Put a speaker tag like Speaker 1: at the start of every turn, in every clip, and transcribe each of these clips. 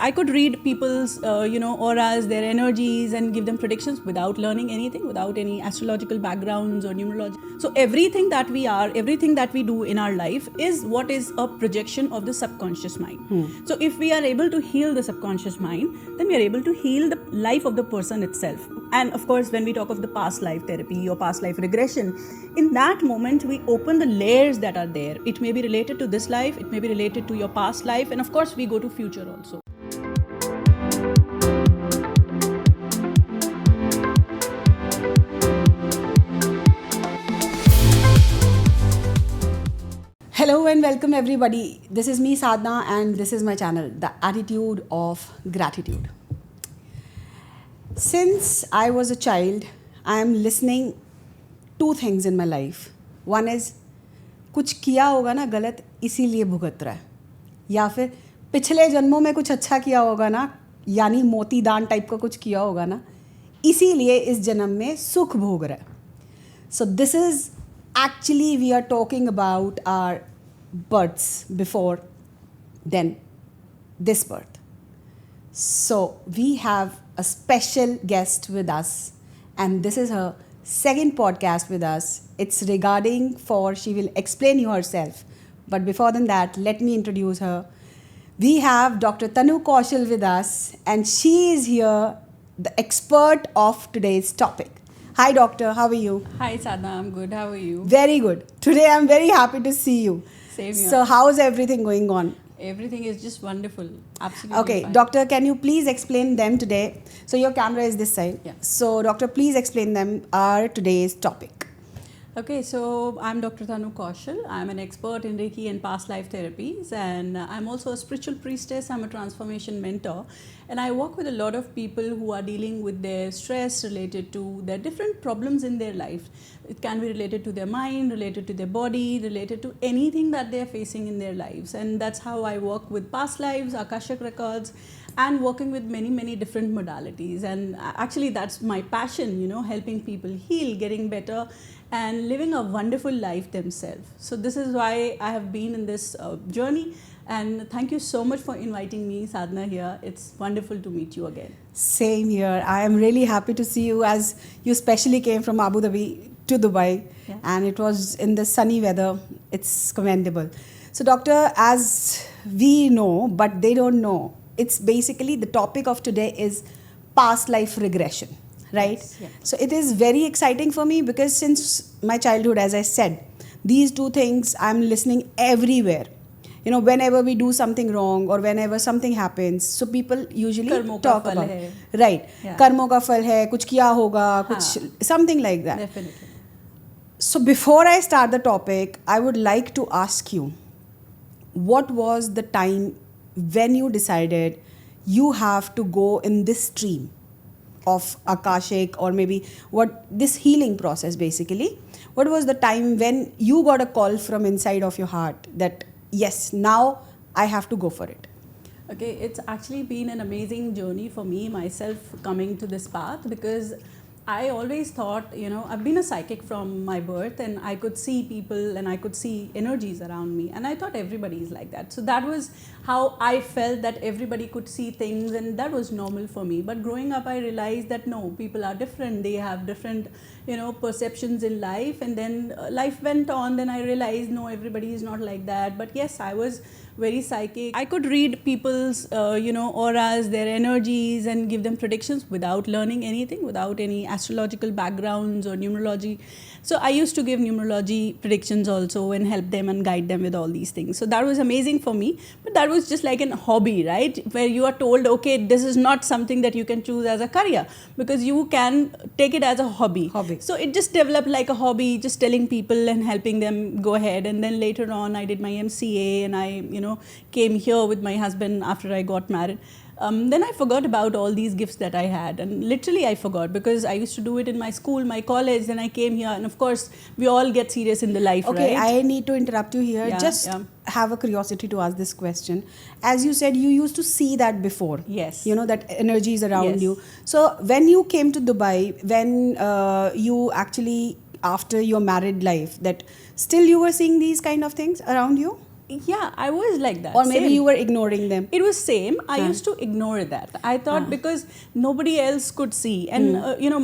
Speaker 1: I could read people's, auras, their energies, and give them predictions without learning anything, without any astrological backgrounds or numerology. So everything that we are, everything that we do in our life is what is a projection of the subconscious mind. So if we are able to heal the subconscious mind, then we are able to heal the life of the person itself. And of course, when we talk of the past life therapy or past life regression, in that moment, we open the layers that are there. It may be related to this life, it may be related to your past life, and of course, we go to future also.
Speaker 2: Hello and welcome everybody. This is me Sadhna and this is my channel, The Attitude of Gratitude. Since I was a child, I am listening two things in my life. One is कुछ किया होगा ना गलत इसीलिए भुगत रहा है, या फिर पिछले जन्मों में कुछ अच्छा किया होगा ना, यानी मोती दान टाइप का कुछ किया होगा ना, इसीलिए इस जन्म में सुख भोग रहा है. So this is actually we are talking about our births before then this birth. So we have a special guest with us and this is her second podcast with us. It's regarding she will explain you herself. But before than that, let me introduce her. We have Dr. Tanu Kaushal with us and she is here, the expert of today's topic. Hi doctor, how are you?
Speaker 1: Hi Sadhna, I'm good. How are you?
Speaker 2: Very good. Today I'm very happy to see you.
Speaker 1: Same here.
Speaker 2: So how's everything going on?
Speaker 1: Everything is just wonderful. Absolutely.
Speaker 2: Okay,
Speaker 1: fine.
Speaker 2: doctor, can you please explain them today? So your camera is this side.
Speaker 1: Yeah.
Speaker 2: So doctor, please explain them our today's topic.
Speaker 1: Okay, so I'm Dr. Tanu Kaushal. I'm an expert in Reiki and past life therapies, and I'm also a spiritual priestess. I'm a transformation mentor, and I work with a lot of people who are dealing with their stress related to their different problems in their life. It can be related to their mind, related to their body, related to anything that they're facing in their lives. And that's how I work with past lives, Akashic records, and working with many, many different modalities. And actually, that's my passion, helping people heal, getting better, and living a wonderful life themselves. So this is why I have been in this journey. And thank you so much for inviting me, Sadhna, here. It's wonderful to meet you again.
Speaker 2: Same here. I am really happy to see you as you specially came from Abu Dhabi to Dubai.
Speaker 1: Yeah.
Speaker 2: And it was in the sunny weather. It's commendable. So doctor, as we know, but they don't know, it's basically the topic of today is past life regression, right?
Speaker 1: Yes, yeah.
Speaker 2: So it is very exciting for me because since my childhood, as I said, these two things I'm listening everywhere. Whenever we do something wrong or whenever something happens, so people usually talk about it. Right.
Speaker 1: Yeah.
Speaker 2: Karmo ka phal hai, kuch kiya hoga, kuch, something like that.
Speaker 1: Definitely.
Speaker 2: So before I start the topic, I would like to ask you, what was the time when you decided you have to go in this stream of Akashic or maybe this healing process basically? What was the time when you got a call from inside of your heart that yes, now I have to go for it?
Speaker 1: Okay, it's actually been an amazing journey for me, myself, coming to this path, because I always thought, I've been a psychic from my birth and I could see people and I could see energies around me. And I thought everybody is like that. So that was how I felt that everybody could see things and that was normal for me. But growing up, I realized that no, people are different. They have different, perceptions in life. And then life went on. Then I realized, no, everybody is not like that. But yes, I was very psychic. I could read people's, auras, their energies, and give them predictions without learning anything, without any astrological backgrounds or numerology. So I used to give numerology predictions also and help them and guide them with all these things. So that was amazing for me. But that was just like a hobby, right? Where you are told, okay, this is not something that you can choose as a career because you can take it as a hobby. So it just developed like a hobby, just telling people and helping them go ahead. And then later on, I did my MCA and I, came here with my husband after I got married. Then I forgot about all these gifts that I had, and literally I forgot because I used to do it in my school, my college, then I came here, and of course we all get serious in the life,
Speaker 2: okay,
Speaker 1: right?
Speaker 2: I need to interrupt you here. Have a curiosity to ask this question. As you said, you used to see that before.
Speaker 1: Yes.
Speaker 2: That energy is around
Speaker 1: Yes.
Speaker 2: you. So when you came to Dubai, when you actually, after your married life, that still you were seeing these kind of things around you?
Speaker 1: Yeah, I was like that.
Speaker 2: Or maybe
Speaker 1: same.
Speaker 2: you were ignoring them.
Speaker 1: It was same. I used to ignore that. I thought because nobody else could see. And,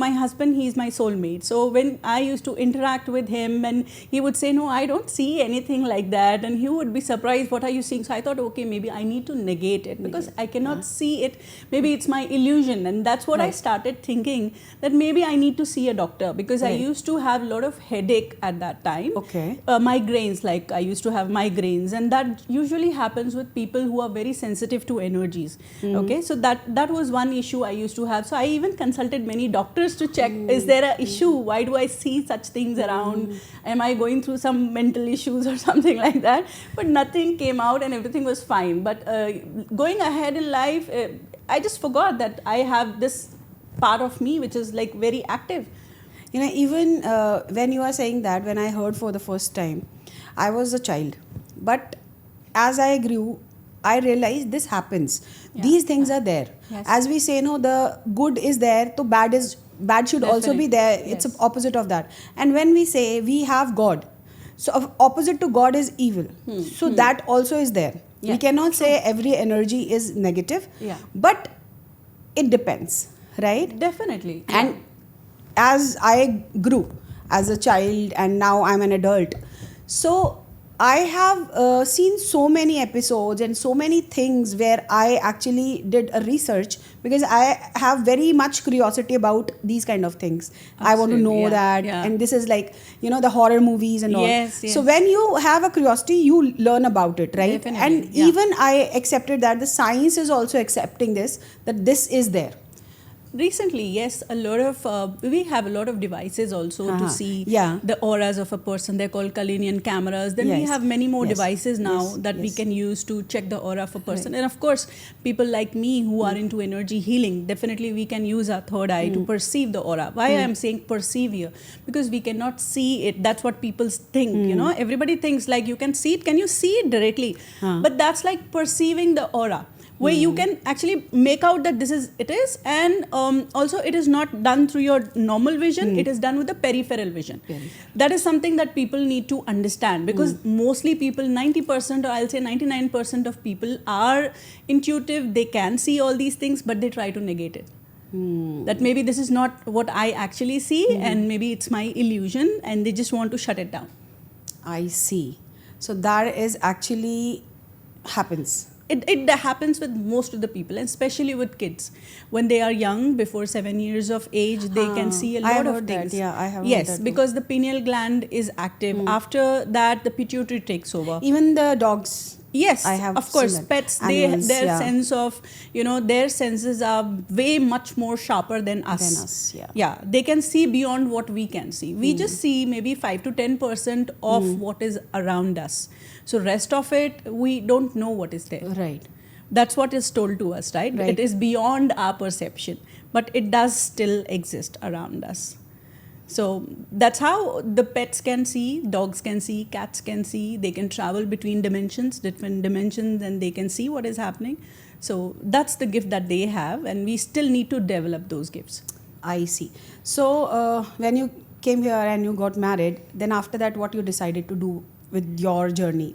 Speaker 1: my husband, he's my soulmate. So when I used to interact with him and he would say, no, I don't see anything like that. And he would be surprised, what are you seeing? So I thought, okay, maybe I need to negate it because I cannot see it. Maybe it's my illusion. And that's what I started thinking, that maybe I need to see a doctor because I used to have a lot of headache at that time.
Speaker 2: Okay.
Speaker 1: Migraines, like I used to have migraines. And that usually happens with people who are very sensitive to energies. Okay, so that was one issue I used to have. So I even consulted many doctors to check, is there an issue? Why do I see such things around? Am I going through some mental issues or something like that? But nothing came out and everything was fine. But going ahead in life, I just forgot that I have this part of me which is like very active.
Speaker 2: Even when you are saying that, when I heard for the first time, I was a child. But as I grew, I realized this happens. Yeah. These things are there. Yes. As we say, the good is there, so bad should also be there. Yes. It's opposite of that. And when we say we have God, so opposite to God is evil. So that also is there. Yeah. We cannot say every energy is negative, but it depends, right?
Speaker 1: Definitely.
Speaker 2: And as I grew as a child and now I'm an adult, so I have seen so many episodes and so many things where I actually did a research because I have very much curiosity about these kind of things. Absolutely, I want to know that. Yeah. And this is like, the horror movies and all. Yes. So when you have a curiosity, you learn about it, right? Definitely, and even I accepted that the science is also accepting this, that this is there.
Speaker 1: Recently, yes, we have a lot of devices also to see the auras of a person. They're called Kalyug cameras. Then we have many more devices now that we can use to check the aura of a person. Right. And of course, people like me who are into energy healing, definitely we can use our third eye to perceive the aura. Why I am saying perceive here? Because we cannot see it. That's what people think, Everybody thinks like you can see it. Can you see it directly? But that's like perceiving the aura, where you can actually make out that it is, and also it is not done through your normal vision, it is done with the peripheral vision. That is something that people need to understand, because mostly people, 90% or I'll say 99% of people are intuitive, they can see all these things, but they try to negate it. That maybe this is not what I actually see, and maybe it's my illusion, and they just want to shut it down.
Speaker 2: I see. So that is actually happens.
Speaker 1: It happens with most of the people, and especially with kids. When they are young, before 7 years of age, they can see a lot of things.
Speaker 2: That. I have heard
Speaker 1: yes,
Speaker 2: that
Speaker 1: because the pineal gland is active. After that, the pituitary takes over.
Speaker 2: Even the dogs.
Speaker 1: Yes, I have, of course. Pets, their sense of, their senses are way much more sharper than us. They can see beyond what we can see. We just see maybe 5 to 10% of what is around us. So rest of it, we don't know what is there.
Speaker 2: Right.
Speaker 1: That's what is told to us, right? It is beyond our perception, but it does still exist around us. So that's how the pets can see, dogs can see, cats can see. They can travel between different dimensions, and they can see what is happening. So that's the gift that they have, and we still need to develop those gifts.
Speaker 2: I see. So when you came here and you got married, then after that, what you decided to do with your journey?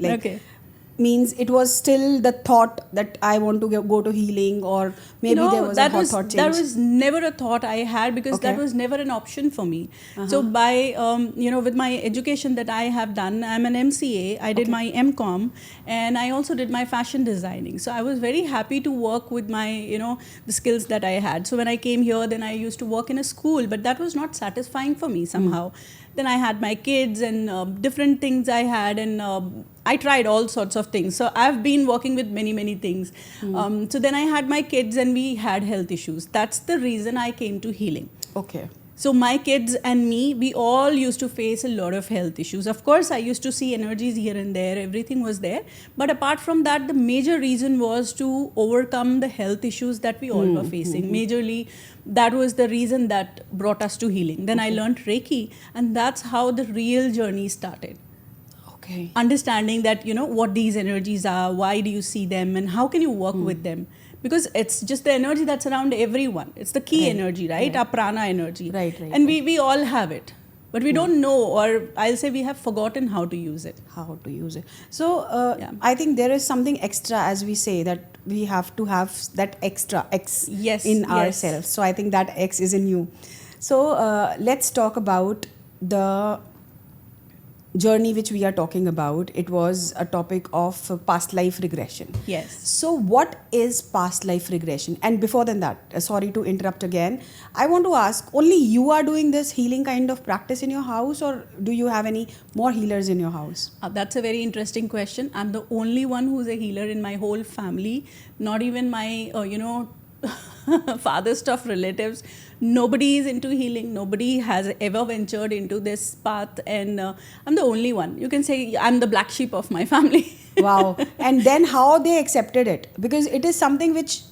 Speaker 2: Means it was still the thought that I want to go to healing, or maybe there was a thought change?
Speaker 1: That was never a thought I had, because that was never an option for me. So by, with my education that I have done, I'm an MCA, I did my MCOM, and I also did my fashion designing. So I was very happy to work with my, the skills that I had. So when I came here, then I used to work in a school, but that was not satisfying for me somehow. Then I had my kids and different things I had, and I tried all sorts of things. So I've been working with many, many things. So then I had my kids and we had health issues. That's the reason I came to healing.
Speaker 2: Okay.
Speaker 1: So my kids and me, we all used to face a lot of health issues. Of course, I used to see energies here and there. Everything was there. But apart from that, the major reason was to overcome the health issues that we all were facing. Majorly, that was the reason that brought us to healing. Then I learned Reiki, and that's how the real journey started.
Speaker 2: Okay.
Speaker 1: Understanding that, what these energies are, why do you see them, and how can you work with them? Because it's just the energy that's around everyone. It's the key energy, right? Our prana energy.
Speaker 2: Right.
Speaker 1: And we all have it. but we don't know, or I'll say we have forgotten how to use it.
Speaker 2: How to use it. So I think there is something extra, as we say, that we have to have that extra X in ourselves. So I think that X is in you. So let's talk about the journey which we are talking about. It was a topic of past life regression.
Speaker 1: Yes.
Speaker 2: So what is past life regression? And before than that, sorry to interrupt again, I want to ask, only you are doing this healing kind of practice in your house, or do you have any more healers in your house?
Speaker 1: That's a very interesting question. I'm the only one who's a healer in my whole family. Not even my, father stuff relatives. Nobody is into healing. Nobody has ever ventured into this path, and I'm the only one. You can say I'm the black sheep of my family.
Speaker 2: Wow. And then how they accepted it? Because it is something which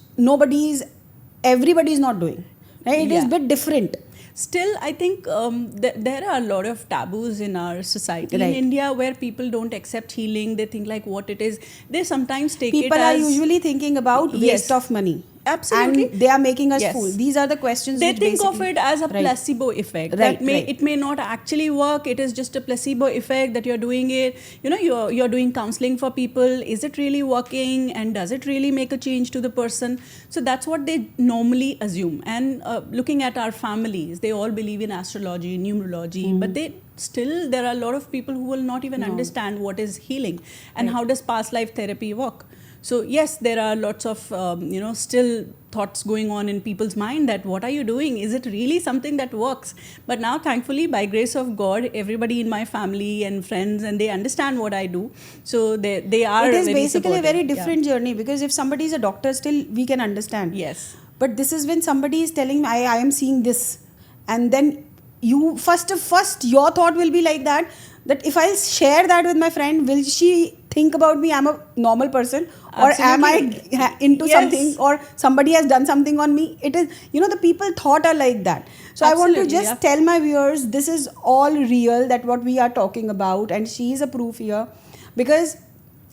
Speaker 2: everybody is not doing. Right? It is a bit different.
Speaker 1: Still, I think there are a lot of taboos in our society in India where people don't accept healing. They think like what it is. They sometimes take
Speaker 2: people
Speaker 1: it as...
Speaker 2: People are usually thinking about waste of money.
Speaker 1: Absolutely.
Speaker 2: And they are making us fool. These are the questions
Speaker 1: they think of it as a placebo effect. It may not actually work. It is just a placebo effect that you're doing it. You're doing counseling for people. Is it really working? And does it really make a change to the person? So that's what they normally assume. And looking at our families, they all believe in astrology, numerology, but there are a lot of people who will not even understand what is healing and how does past life therapy work. So yes, there are lots of, still thoughts going on in people's mind that what are you doing? Is it really something that works? But now, thankfully, by grace of God, everybody in my family and friends, and they understand what I do. So they are. It is
Speaker 2: basically
Speaker 1: supportive.
Speaker 2: A very different journey, because if somebody is a doctor, still we can understand.
Speaker 1: Yes.
Speaker 2: But this is when somebody is telling me, I am seeing this. And then you, first, your thought will be like that if I share that with my friend, will she think about me I'm a normal person, or am I into something, or somebody has done something on me? It is, the people thought are like that. So I want to just tell my viewers, this is all real, that what we are talking about, and she is a proof here. Because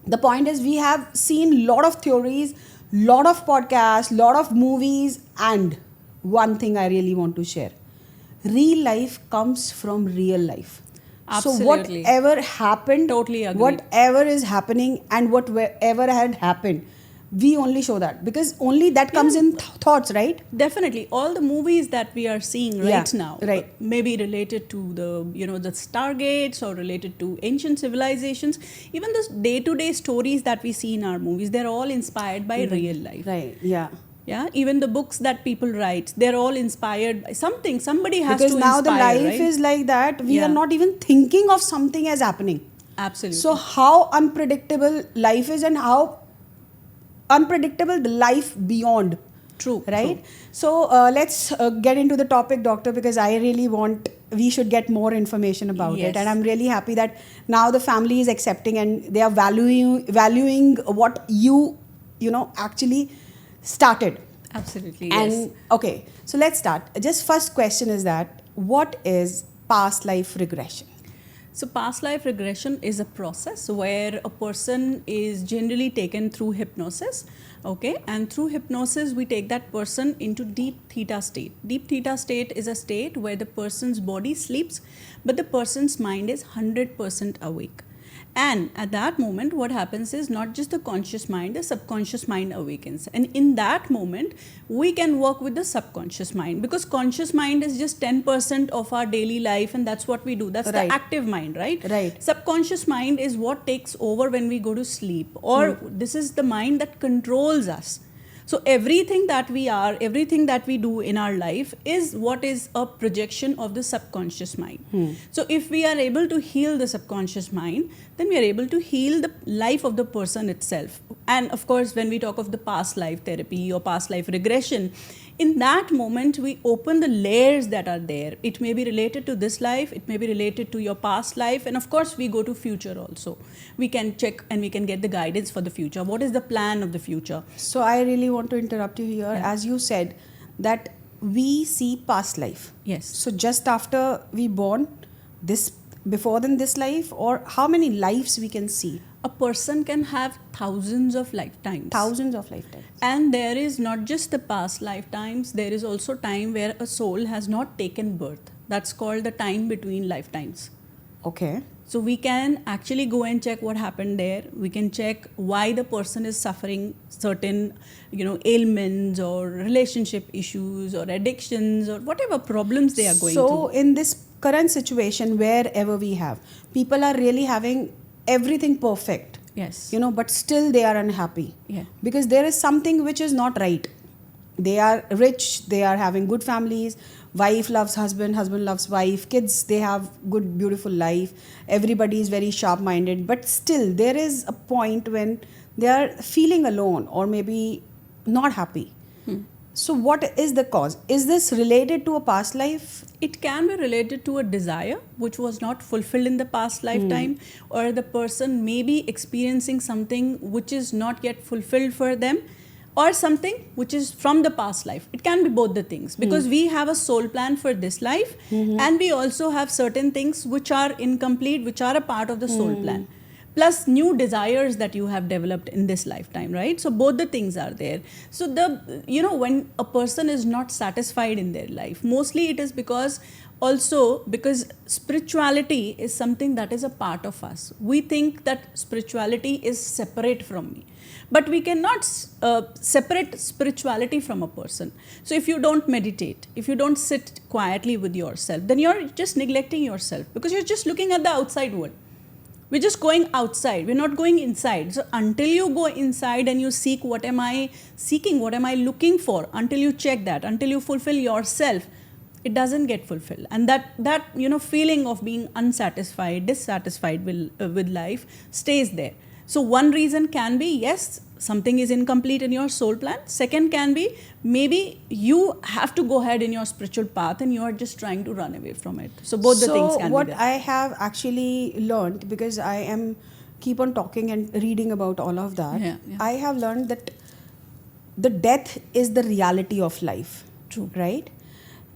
Speaker 2: the point is, we have seen lot of theories, lot of podcasts, lot of movies, and one thing I really want to share. Real life comes from real life.
Speaker 1: Absolutely.
Speaker 2: So whatever happened,
Speaker 1: totally agree.
Speaker 2: Whatever is happening and whatever had happened, we only show that, because only that comes in thoughts, right?
Speaker 1: Definitely. All the movies that we are seeing now, maybe related to the Stargates or related to ancient civilizations, even the day-to-day stories that we see in our movies, they're all inspired by real life.
Speaker 2: Right, yeah.
Speaker 1: Yeah, even the books that people write, they're all inspired by something. Somebody has to inspire,
Speaker 2: because now the life is like that. We are not even thinking of something as happening.
Speaker 1: Absolutely.
Speaker 2: So how unpredictable life is, and how unpredictable the life beyond.
Speaker 1: True.
Speaker 2: Right? True. So let's get into the topic, doctor, because I really want, we should get more information about it. And I'm really happy that now the family is accepting and they are valuing what you actually started.
Speaker 1: Absolutely.
Speaker 2: And okay, so let's start. Just first question is that, what is past life regression?
Speaker 1: So past life regression is a process where a person is generally taken through hypnosis. Okay, and through hypnosis we take that person into deep theta state. Deep theta state is a state where the person's body sleeps, but the person's mind is 100% awake. And at that moment, what happens is not just the conscious mind, the subconscious mind awakens. And in that moment, we can work with the subconscious mind, because conscious mind is just 10% of our daily life, and that's what we do. That's the active mind, right?
Speaker 2: Right.
Speaker 1: Subconscious mind is what takes over when we go to sleep, or this is the mind that controls us. So everything that we are, everything that we do in our life is what is a projection of the subconscious mind. So if we are able to heal the subconscious mind, then we are able to heal the life of the person itself. And of course, when we talk of the past life therapy or past life regression, in that moment, we open the layers that are there. It may be related to this life, it may be related to your past life, and of course, we go to future also. We can check and we can get the guidance for the future. What is the plan of the future?
Speaker 2: So I really want to interrupt you here. As you said, that we see past life.
Speaker 1: Yes.
Speaker 2: So just after we born, before than this life, or how many lives we can see?
Speaker 1: A person can have thousands of lifetimes.
Speaker 2: Thousands of lifetimes.
Speaker 1: And there is not just the past lifetimes, there is also time where a soul has not taken birth. That's called the time between lifetimes.
Speaker 2: Okay.
Speaker 1: So we can actually go and check what happened there. We can check why the person is suffering certain, ailments or relationship issues or addictions or whatever problems they are going through.
Speaker 2: So in this current situation, wherever we have, people are really having everything perfect.
Speaker 1: Yes.
Speaker 2: But still they are unhappy.
Speaker 1: Yeah.
Speaker 2: Because there is something which is not right. They are rich, they are having good families, wife loves husband, husband loves wife, kids, they have good, beautiful life, everybody is very sharp-minded, but still there is a point when they are feeling alone or maybe not happy. So what is the cause? Is this related to a past life?
Speaker 1: It can be related to a desire which was not fulfilled in the past lifetime, or the person may be experiencing something which is not yet fulfilled for them, or something which is from the past life. It can be both the things, because we have a soul plan for this life, and we also have certain things which are incomplete, which are a part of the soul plan, plus new desires that you have developed in this lifetime, right? So both the things are there. So when a person is not satisfied in their life, mostly it is because spirituality is something that is a part of us. We think that spirituality is separate from me. But we cannot separate spirituality from a person. So if you don't meditate, if you don't sit quietly with yourself, then you're just neglecting yourself, because you're just looking at the outside world. We're just going outside. We're not going inside. So until you go inside and you seek, what am I seeking? What am I looking for? Until you check that, until you fulfill yourself, it doesn't get fulfilled. And that feeling of being unsatisfied, dissatisfied with life stays there. So one reason can be, yes, something is incomplete in your soul plan. Second can be, maybe you have to go ahead in your spiritual path and you are just trying to run away from it. So both the things can be there.
Speaker 2: So what I have actually learned, because I am keep on talking and reading about all of that, I have learned that the death is the reality of life.
Speaker 1: True.
Speaker 2: Right?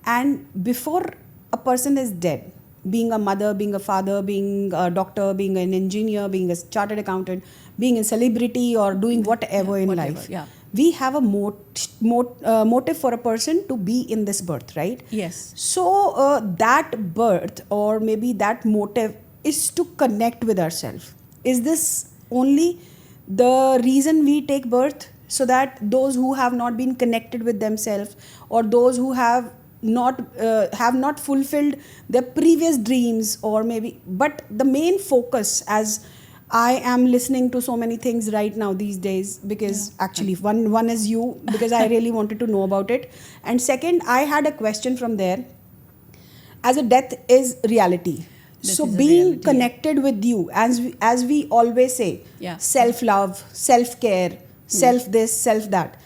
Speaker 2: And before a person is dead, being a mother, being a father, being a doctor, being an engineer, being a chartered accountant, being a celebrity, or doing whatever in life, we have a motive for a person to be in this birth, right?
Speaker 1: Yes.
Speaker 2: So that birth, or maybe that motive, is to connect with ourselves. Is this only the reason we take birth? So that those who have not been connected with themselves, or those who have not fulfilled their previous dreams, or maybe, but the main focus, as I am listening to so many things right now these days, because actually one is you, because I really wanted to know about it, and second, I had a question from there. As a death is reality, so being connected with you, as we always say, self-love, self-care, self this, self that.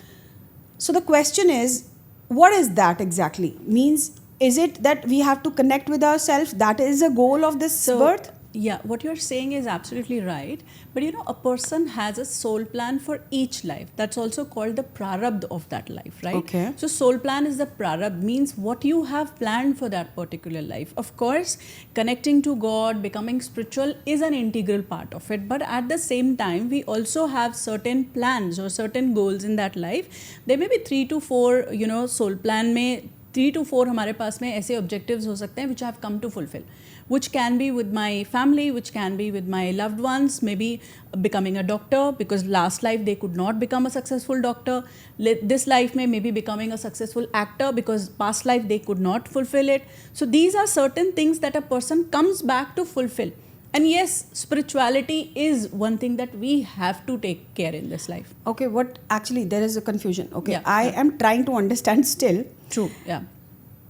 Speaker 2: So the question is, what is that exactly? Means, is it that we have to connect with ourselves? That is a goal of this birth?
Speaker 1: Yeah, what you're saying is absolutely right. But a person has a soul plan for each life. That's also called the Prarabdha of that life, right?
Speaker 2: Okay.
Speaker 1: So soul plan is the Prarabdha, means what you have planned for that particular life. Of course, connecting to God, becoming spiritual is an integral part of it. But at the same time, we also have certain plans or certain goals in that life. There may be 3 to 4, soul plan में 3 to 4 हमारे पास में ऐसे objectives हो सकते हैं which I have come to fulfill, which can be with my family, which can be with my loved ones, maybe becoming a doctor, because last life they could not become a successful doctor. This life may maybe becoming a successful actor, because past life they could not fulfill it. So these are certain things that a person comes back to fulfill. And yes, spirituality is one thing that we have to take care in this life.
Speaker 2: Okay, actually there is a confusion. Okay, I am trying to understand still.
Speaker 1: True, yeah.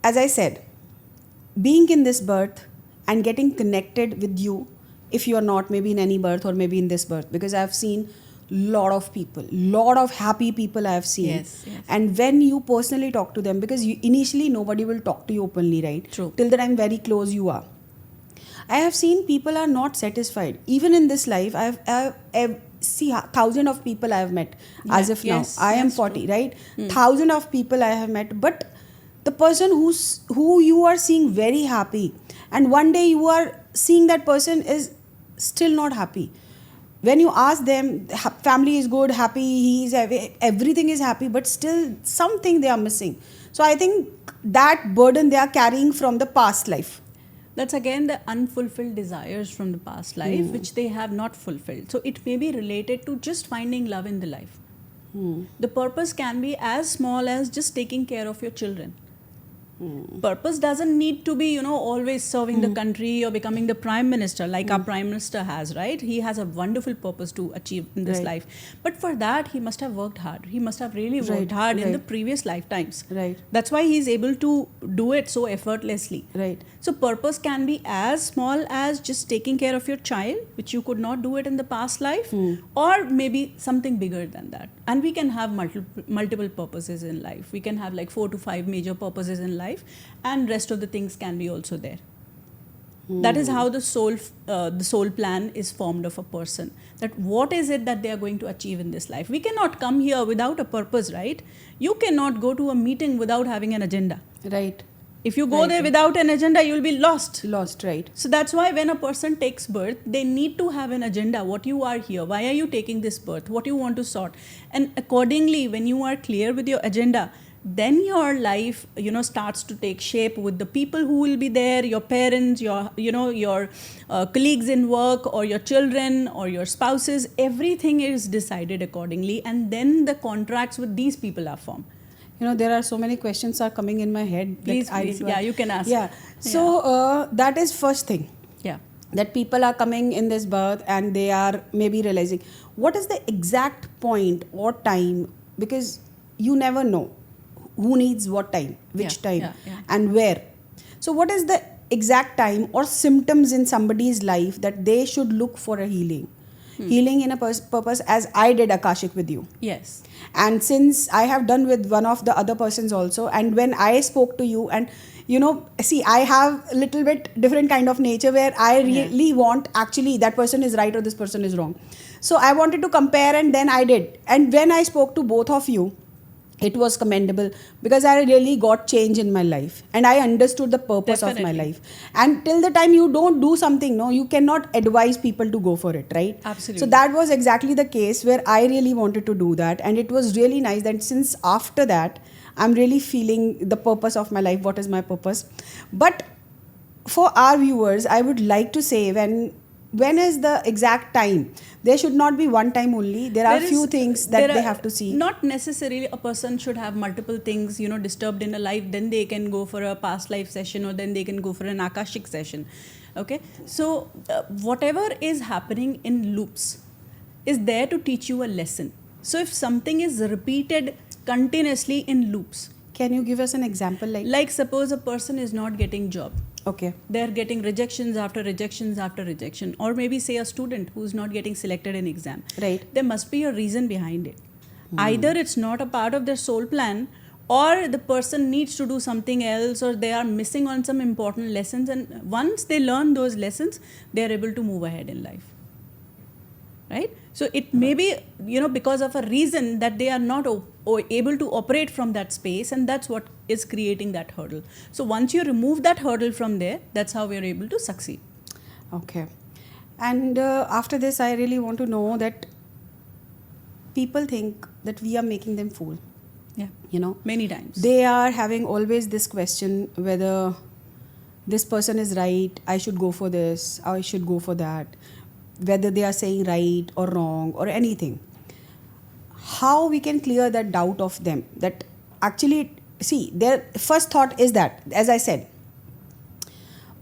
Speaker 2: As I said, being in this birth and getting connected with you, if you are not maybe in any birth or maybe in this birth, because I have seen lot of people, lot of happy people I have seen.
Speaker 1: Yes.
Speaker 2: And when you personally talk to them, because initially nobody will talk to you openly, right?
Speaker 1: True.
Speaker 2: Till the time very close you are. I have seen people are not satisfied. Even in this life, I see thousands of people I have met as of now. I am 40, true. Right? Thousands of people I have met, but the person who you are seeing very happy, and one day you are seeing that person is still not happy. when you ask them, family is good, happy, everything is happy, but still something they are missing. So I think that burden they are carrying from the past life.
Speaker 1: That's again the unfulfilled desires from the past life, which they have not fulfilled. So it may be related to just finding love in the life. The purpose can be as small as just taking care of your children. Purpose doesn't need to be, always serving the country or becoming the prime minister like our prime minister has, right? He has a wonderful purpose to achieve in this life. But for that, he must have worked hard. He must have really worked hard in the previous lifetimes.
Speaker 2: Right.
Speaker 1: That's why he's able to do it so effortlessly.
Speaker 2: Right.
Speaker 1: So purpose can be as small as just taking care of your child, which you could not do it in the past life, or maybe something bigger than that. And we can have multiple purposes in life. We can have like 4 to 5 major purposes in life, and rest of the things can be also there. That is how the soul plan is formed of a person. That what is it that they are going to achieve in this life? We cannot come here without a purpose, right? You cannot go to a meeting without having an agenda.
Speaker 2: Right.
Speaker 1: If you go there without an agenda, you will be lost.
Speaker 2: Lost, right.
Speaker 1: So that's why when a person takes birth, they need to have an agenda. What you are here, why are you taking this birth, what you want to sort. And accordingly, when you are clear with your agenda, then your life, starts to take shape with the people who will be there, your parents, your colleagues in work, or your children, or your spouses. Everything is decided accordingly, and then the contracts with these people are formed.
Speaker 2: There are so many questions are coming in my head.
Speaker 1: Please. Yeah, you can ask.
Speaker 2: Yeah. So that is first thing.
Speaker 1: Yeah.
Speaker 2: That people are coming in this birth and they are maybe realizing what is the exact point or time, because you never know who needs what time, which time, and where. So what is the exact time or symptoms in somebody's life that they should look for a healing? Healing in a purpose, as I did Akashic with you.
Speaker 1: Yes.
Speaker 2: And since I have done with one of the other persons also, and when I spoke to you, and see, I have a little bit different kind of nature where I really want, actually, that person is right or this person is wrong. So I wanted to compare, and then I did. And when I spoke to both of you, it was commendable, because I really got change in my life and I understood the purpose of my life. And till the time you don't do something, you cannot advise people to go for it, right?
Speaker 1: Absolutely.
Speaker 2: So that was exactly the case where I really wanted to do that. And it was really nice that since after that, I'm really feeling the purpose of my life. What is my purpose? But for our viewers, I would like to say, when is the exact time? There should not be one time only. There are few things that they have to see.
Speaker 1: Not necessarily a person should have multiple things, disturbed in a life. Then they can go for a past life session, or then they can go for an Akashic session. Okay. So whatever is happening in loops is there to teach you a lesson. So if something is repeated continuously in loops.
Speaker 2: Can you give us an example?
Speaker 1: Like suppose a person is not getting job.
Speaker 2: Okay.
Speaker 1: They're getting rejections after rejections after rejection. Or maybe say a student who's not getting selected in exam.
Speaker 2: Right.
Speaker 1: There must be a reason behind it. Either it's not a part of their soul plan, or the person needs to do something else, or they are missing on some important lessons. And once they learn those lessons, they're able to move ahead in life. Right? So it may be, because of a reason that they are not able to operate from that space, and that's what is creating that hurdle. So once you remove that hurdle from there, that's how we are able to succeed.
Speaker 2: Okay. And after this, I really want to know that people think that we are making them fool.
Speaker 1: Yeah. Many times.
Speaker 2: They are having always this question whether this person is right, I should go for this, or I should go for that. Whether they are saying right or wrong or anything. How we can clear that doubt of them? That actually, see, their first thought is that, as I said,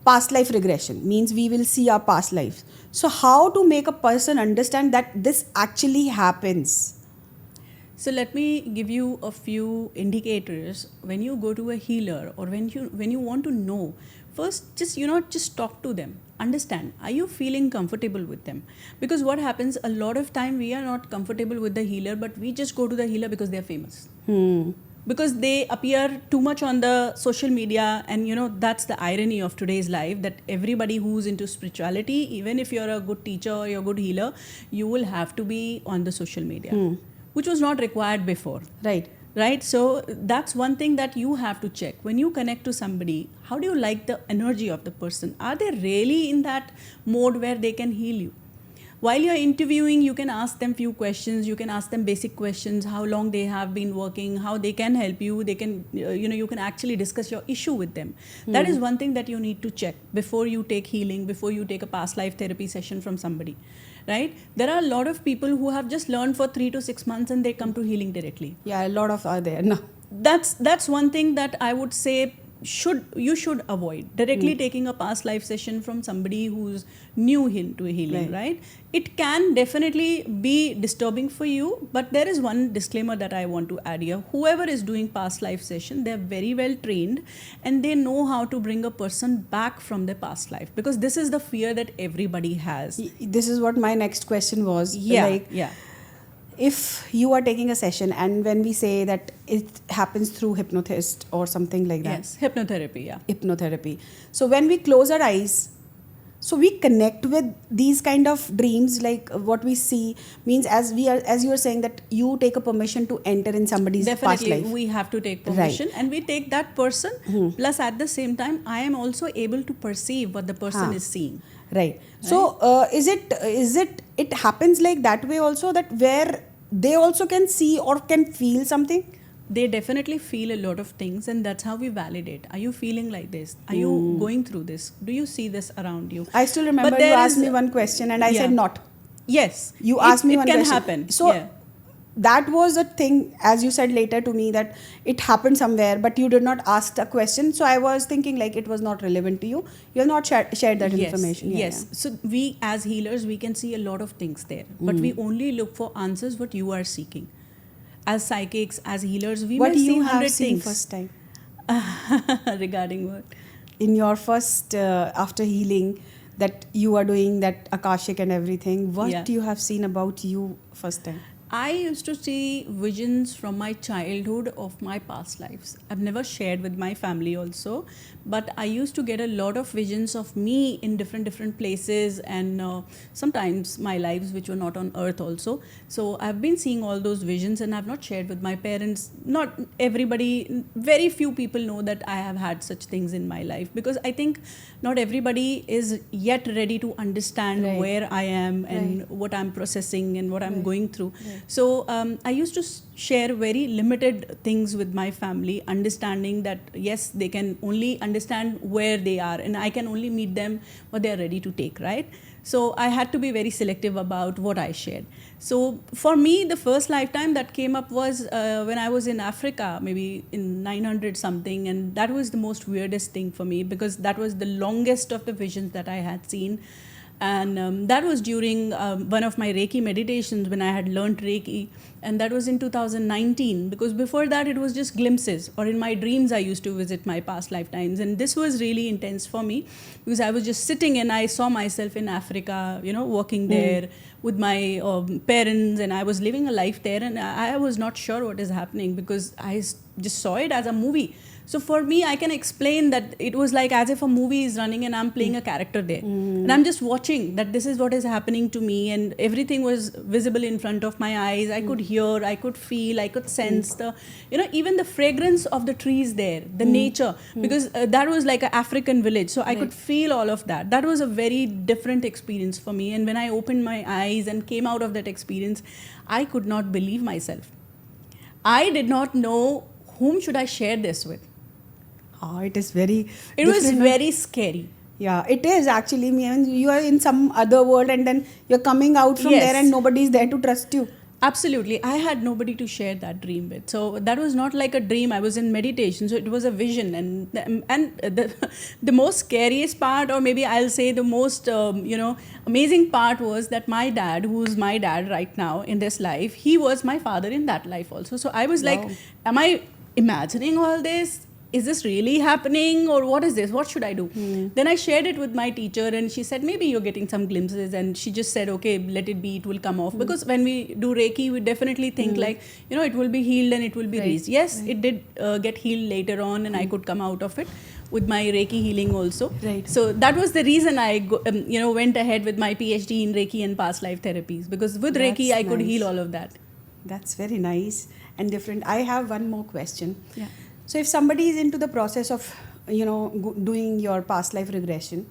Speaker 2: past life regression means we will see our past lives. So how to make a person understand that this actually happens?
Speaker 1: So let me give you a few indicators. When you go to a healer, or when you want to know, first just talk to them. Understand, are you feeling comfortable with them? Because what happens, a lot of time we are not comfortable with the healer, but we just go to the healer because they are famous. Because they appear too much on the social media, and that's the irony of today's life, that everybody who's into spirituality, even if you're a good teacher or you're a good healer, you will have to be on the social media, which was not required before. Right? So that's one thing that you have to check. When you connect to somebody, how do you like the energy of the person? Are they really in that mode where they can heal you? while you're interviewing, you can ask them few questions. You can ask them basic questions, how long they have been working, how they can help you. They can, you can actually discuss your issue with them. That is one thing that you need to check before you take healing, before you take a past life therapy session from somebody, right? There are a lot of people who have just learned for 3 to 6 months and they come to healing directly.
Speaker 2: Yeah, a lot of are there. No.
Speaker 1: That's one thing that I would say you should avoid directly taking a past life session from somebody who's new to healing, right? It can definitely be disturbing for you, but there is one disclaimer that I want to add here. Whoever is doing past life session, they're very well trained and they know how to bring a person back from their past life, because this is the fear that everybody has.
Speaker 2: This is what my next question was. If you are taking a session, and when we say that it happens through hypnotist or something like that.
Speaker 1: Yes, hypnotherapy, yeah.
Speaker 2: Hypnotherapy. So when we close our eyes, so we connect with these kind of dreams, like what we see means, as you are saying that you take a permission to enter in somebody's past life.
Speaker 1: Definitely, we have to take permission, and we take that person. Plus, at the same time, I am also able to perceive what the person is seeing.
Speaker 2: Right. So is it happens like that way also, that where they also can see or can feel something?
Speaker 1: They definitely feel a lot of things, and that's how we validate. Are you feeling like this? Are you going through this? Do you see this around you?
Speaker 2: I still remember you asked me one question and I said not.
Speaker 1: Yes.
Speaker 2: You asked me one question.
Speaker 1: It can happen.
Speaker 2: So that was a thing, as you said later to me, that it happened somewhere, but you did not ask a question. So I was thinking like it was not relevant to you. You have not shared that information.
Speaker 1: Yes. So we as healers, we can see a lot of things there, but we only look for answers what you are seeking. As psychics, as healers, we
Speaker 2: what
Speaker 1: may see
Speaker 2: 100
Speaker 1: things.
Speaker 2: Seen first time?
Speaker 1: Regarding what?
Speaker 2: In your first, after healing, that you are doing that Akashic and everything, what you have seen about you first time?
Speaker 1: I used to see visions from my childhood of my past lives. I've never shared with my family also, but I used to get a lot of visions of me in different places, and sometimes my lives which were not on earth also. So I've been seeing all those visions, and I've not shared with my parents. Not everybody, very few people know that I have had such things in my life, because I think not everybody is yet ready to understand where I am and what I'm processing and what I'm going through. So I used to share very limited things with my family, understanding that yes, they can only understand where they are, and I can only meet them what they are ready to take, right? So I had to be very selective about what I shared. So for me, the first lifetime that came up was when I was in Africa, maybe in 900 something, and that was the most weirdest thing for me, because that was the longest of the visions that I had seen. And that was during one of my Reiki meditations when I had learned Reiki, and that was in 2019, because before that it was just glimpses, or in my dreams I used to visit my past lifetimes, and this was really intense for me, because I was just sitting and I saw myself in Africa, working there with my parents, and I was living a life there, and I was not sure what is happening, because I just saw it as a movie. So for me, I can explain that it was like as if a movie is running and I'm playing a character there. And I'm just watching that this is what is happening to me, and everything was visible in front of my eyes. I could hear, I could feel, I could sense the, even the fragrance of the trees there, the nature, because that was like an African village. So I could feel all of that. That was a very different experience for me. And when I opened my eyes and came out of that experience, I could not believe myself. I did not know whom should I share this with.
Speaker 2: Oh, it is very...
Speaker 1: It was very scary.
Speaker 2: Yeah, it is actually. I mean, you are in some other world and then you're coming out from there and nobody is there to trust you.
Speaker 1: Absolutely. I had nobody to share that dream with. So that was not like a dream. I was in meditation. So it was a vision. And the most scariest part, or maybe I'll say the most, amazing part was that my dad, who's my dad right now in this life, he was my father in that life also. So I was like, am I imagining all this? Is this really happening, or what is this? What should I do? Then I shared it with my teacher, and she said, maybe you're getting some glimpses. And she just said, okay, let it be, it will come off. Because when we do Reiki, we definitely think like, it will be healed and it will be released. Yes, it did get healed later on, and I could come out of it with my Reiki healing also. So that was the reason I went ahead with my PhD in Reiki and past life therapies, because with Reiki, I could heal all of that.
Speaker 2: That's very nice and different. I have one more question.
Speaker 1: Yeah.
Speaker 2: So if somebody is into the process of, doing your past life regression,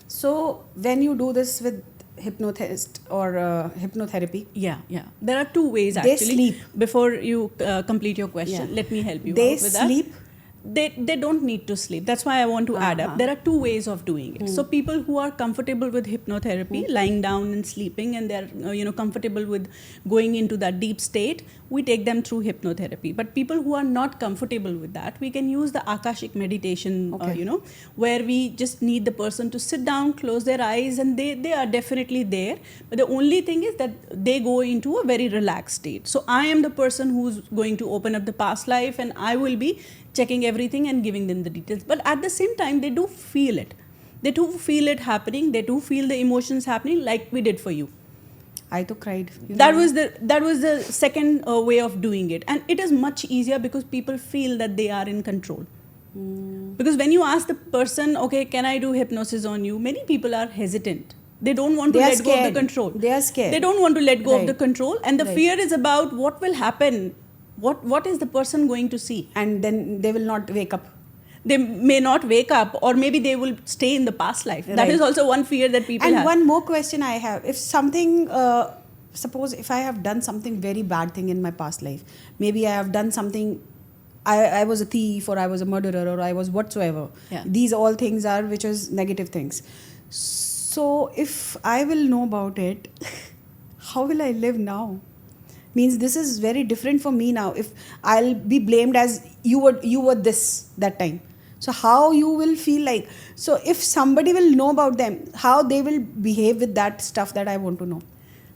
Speaker 2: so when you do this with hypnotist or hypnotherapy.
Speaker 1: Yeah. There are two ways
Speaker 2: They
Speaker 1: actually.
Speaker 2: sleep.
Speaker 1: Before you complete your question,
Speaker 2: Yeah.
Speaker 1: let me help you
Speaker 2: They
Speaker 1: out with that.
Speaker 2: sleep.
Speaker 1: They don't need to sleep. That's why I want to add up. There are two ways of doing it. So people who are comfortable with hypnotherapy, lying down and sleeping, and they're comfortable with going into that deep state, we take them through hypnotherapy. But people who are not comfortable with that, we can use the Akashic meditation, where we just need the person to sit down, close their eyes, and they are definitely there. But the only thing is that they go into a very relaxed state. So I am the person who's going to open up the past life, and I will be checking everything and giving them the details. But at the same time, they do feel it. They do feel it happening. They do feel the emotions happening, like we did for you.
Speaker 2: I too cried.
Speaker 1: That was the second way of doing it, and it is much easier because people feel that they are in control. Because when you ask the person, okay, can I do hypnosis on you? Many people are hesitant. They don't want to let go of the control.
Speaker 2: They are scared.
Speaker 1: They don't want to let go of
Speaker 2: Right.
Speaker 1: the control, and the
Speaker 2: Right.
Speaker 1: fear is about what will happen. What is the person going to see?
Speaker 2: And then they will not wake up.
Speaker 1: They may not wake up, or maybe they will stay in the past life. That
Speaker 2: Right.
Speaker 1: is also one fear that people
Speaker 2: And
Speaker 1: have.
Speaker 2: one more question I have. If something, suppose if I have done something very bad thing in my past life, maybe I have done something, I was a thief, or I was a murderer, or I was whatsoever.
Speaker 1: Yeah.
Speaker 2: These all things are, which is negative things. So if I will know about it, how will I live now? Means this is very different for me now. If I'll be blamed as you were this that time. So how you will feel like? So if somebody will know about them, how they will behave with that stuff that I want to know.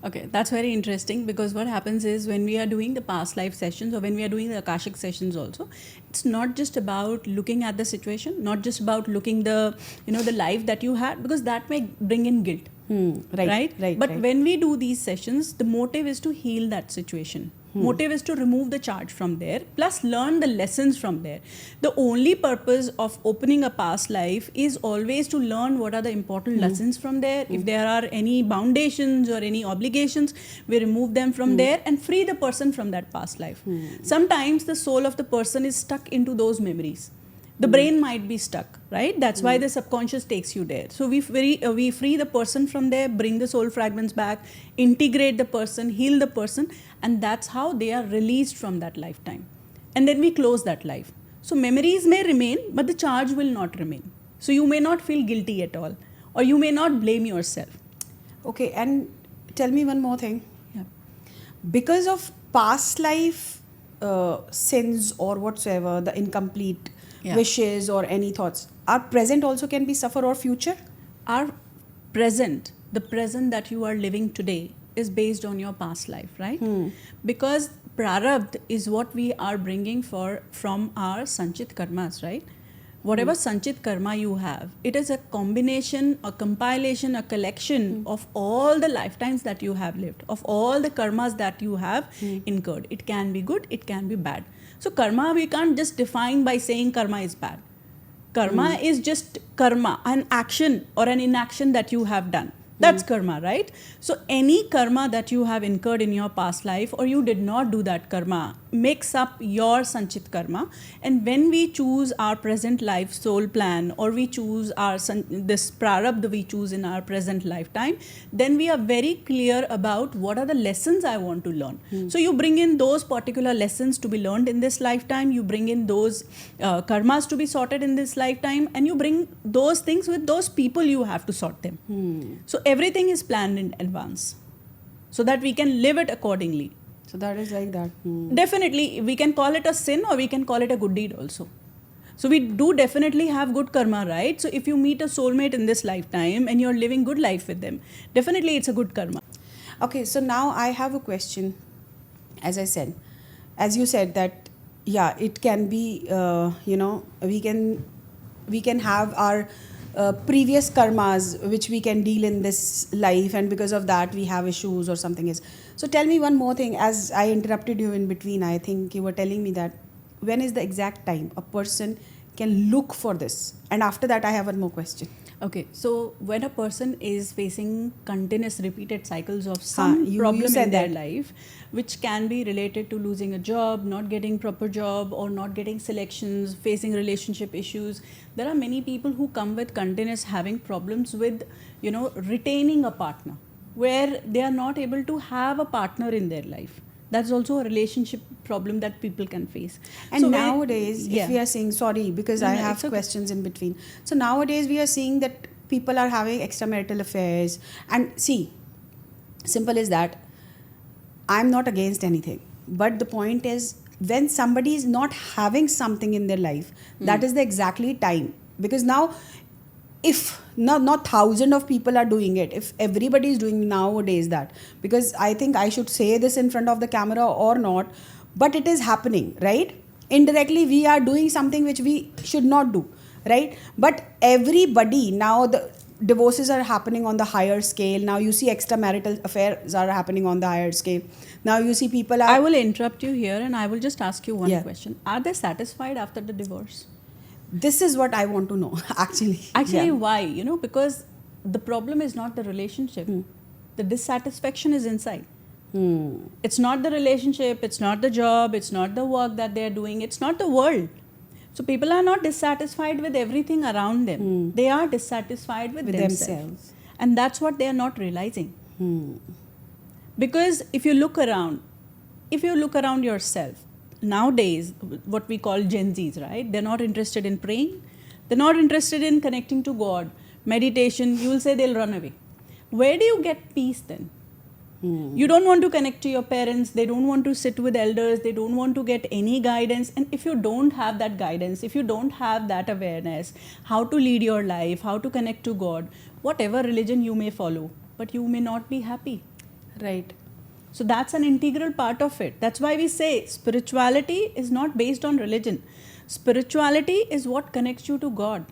Speaker 1: Okay, that's very interesting, because what happens is when we are doing the past life sessions, or when we are doing the Akashic sessions also, it's not just about looking at the situation, not just about looking the life that you had, because that may bring in guilt. Right. But when we do these sessions, the motive is to heal that situation. Motive is to remove the charge from there, plus learn the lessons from there. The only purpose of opening a past life is always to learn what are the important lessons from there. If there are any foundations or any obligations, we remove them from there and free the person from that past life. Sometimes the soul of the person is stuck into those memories. The brain might be stuck, right? That's why the subconscious takes you there. So we free the person from there, bring the soul fragments back, integrate the person, heal the person, and that's how they are released from that lifetime. And then we close that life. So memories may remain, but the charge will not remain. So you may not feel guilty at all, or you may not blame yourself.
Speaker 2: Okay, and tell me one more thing.
Speaker 1: Yeah.
Speaker 2: Because of past life sins or whatsoever, the incomplete wishes or any thoughts, our present also can be suffer, or future?
Speaker 1: Our present, the present that you are living today, is based on your past life, right? Because Prarabdha is what we are bringing from our Sanchit karmas, right? Whatever Sanchit karma you have, it is a combination, a compilation, a collection of all the lifetimes that you have lived, of all the karmas that you have incurred. It can be good, it can be bad. So karma, we can't just define by saying karma is bad. Karma is just karma, an action or an inaction that you have done. That's karma, right? So any karma that you have incurred in your past life, or you did not do that karma, makes up your Sanchit karma. And when we choose our present life soul plan, or we choose this Prarabdha we choose in our present lifetime, then we are very clear about what are the lessons I want to learn. So you bring in those particular lessons to be learned in this lifetime, you bring in those karmas to be sorted in this lifetime, and you bring those things with those people you have to sort them. So everything is planned in advance, so that we can live it accordingly.
Speaker 2: So that is like that.
Speaker 1: Definitely, we can call it a sin, or we can call it a good deed also. So we do definitely have good karma, right? So if you meet a soulmate in this lifetime and you're living good life with them, definitely it's a good karma.
Speaker 2: Okay, so now I have a question. As you said that, yeah, it can be, we can have our previous karmas which we can deal in this life, and because of that we have issues or something is. So tell me one more thing, as I interrupted you in between. I think you were telling me that when is the exact time a person can look for this? And after that I have one more question.
Speaker 1: Okay, so when a person is facing continuous repeated cycles of some
Speaker 2: you
Speaker 1: problem
Speaker 2: said
Speaker 1: in their
Speaker 2: that.
Speaker 1: life, which can be related to losing a job, not getting proper job, or not getting selections, facing relationship issues, there are many people who come with continuous having problems with, retaining a partner. where they are not able to have a partner in their life. That's also a relationship problem that people can face.
Speaker 2: And
Speaker 1: So
Speaker 2: nowadays,
Speaker 1: yeah.
Speaker 2: if we are seeing, sorry, because
Speaker 1: No,
Speaker 2: I
Speaker 1: no,
Speaker 2: have
Speaker 1: it's okay.
Speaker 2: questions in between. So nowadays we are seeing that people are having extramarital affairs. And see, simple as that. I'm not against anything. But the point is, when somebody is not having something in their life, that is the exactly time. Because now, if not thousand of people are doing it, if everybody is doing nowadays that, because I think I should say this in front of the camera or not, but it is happening, right? Indirectly we are doing something which we should not do, right? But everybody now, the divorces are happening on the higher scale. Now you see extramarital affairs are happening on the higher scale. Now you see people are,
Speaker 1: I will interrupt you here and I will just ask you one
Speaker 2: Yeah.
Speaker 1: question. Are they satisfied after the divorce?
Speaker 2: this is what I want to know. Actually,
Speaker 1: Actually,
Speaker 2: yeah.
Speaker 1: why? Because the problem is not the relationship. The dissatisfaction is inside. It's not the relationship, it's not the job, it's not the work that they're doing, it's not the world. So people are not dissatisfied with everything around them. They are dissatisfied with themselves. And that's what they are not realizing. Because if you look around yourself, nowadays, what we call Gen Zs, right? They're not interested in praying. They're not interested in connecting to God. Meditation, you will say they'll run away. Where do you get peace then? You don't want to connect to your parents. They don't want to sit with elders. They don't want to get any guidance. And if you don't have that guidance, if you don't have that awareness, how to lead your life, how to connect to God, whatever religion you may follow, but you may not be happy.
Speaker 2: Right.
Speaker 1: So that's an integral part of it. That's why we say spirituality is not based on religion. Spirituality is what connects you to God.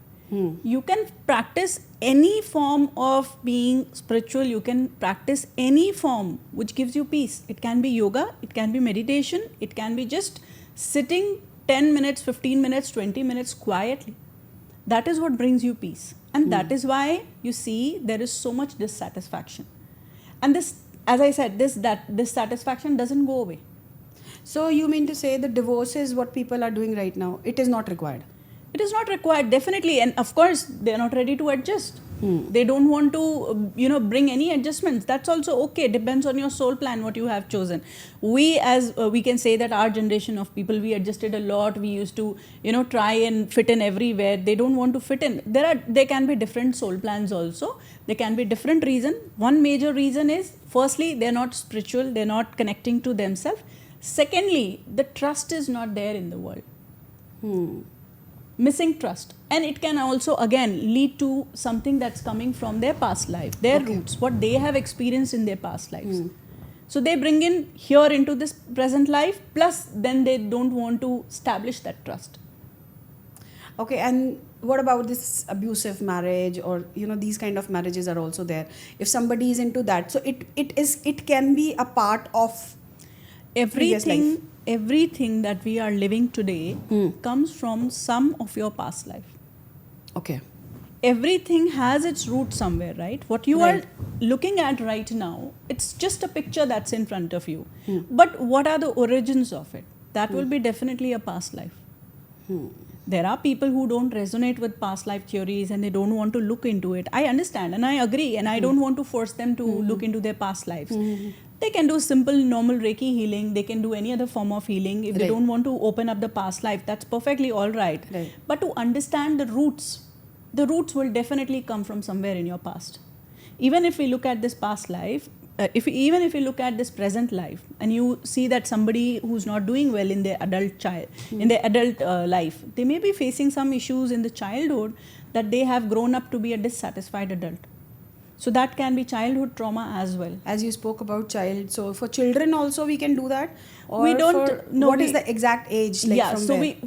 Speaker 1: You can practice any form of being spiritual. You can practice any form which gives you peace. It can be yoga, it can be meditation, it can be just sitting 10 minutes, 15 minutes, 20 minutes quietly. That is what brings you peace. And that is why you see there is so much dissatisfaction. And this, as I said, this dissatisfaction doesn't go away.
Speaker 2: So you mean to say the divorce is what people are doing right now? It is not required.
Speaker 1: It is not required, definitely. And of course, they are not ready to adjust. They don't want to, bring any adjustments. That's also okay. Depends on your soul plan, what you have chosen. We, as we can say that our generation of people, we adjusted a lot. We used to, try and fit in everywhere. They don't want to fit in. There can be different soul plans also. There can be different reason. One major reason is, firstly, they're not spiritual. They're not connecting to themselves. Secondly, the trust is not there in the world. Missing trust. And it can also again lead to something that's coming from their past life, their roots, what they have experienced in their past lives. So they bring in here into this present life, plus then they don't want to establish that trust.
Speaker 2: Okay, and what about this abusive marriage, or these kind of marriages are also there? If somebody is into that, so it can be a part of
Speaker 1: everything that we are living today comes from some of your past life.
Speaker 2: Okay.
Speaker 1: Everything has its root somewhere, right? What you are looking at right now, it's just a picture that's in front of you. But what are the origins of it? That will be definitely a past life. There are people who don't resonate with past life theories and they don't want to look into it. I understand and I agree, and I don't want to force them to look into their past lives. They can do simple, normal Reiki healing. They can do any other form of healing. If they don't want to open up the past life, that's perfectly all right. But to understand the roots will definitely come from somewhere in your past. Even if we look at this past life, if you look at this present life and you see that somebody who's not doing well in their adult life, they may be facing some issues in the childhood that they have grown up to be a dissatisfied adult. So that can be childhood trauma as well.
Speaker 2: As you spoke about child, so for children also we can do that? Or
Speaker 1: we don't know.
Speaker 2: What is the exact age?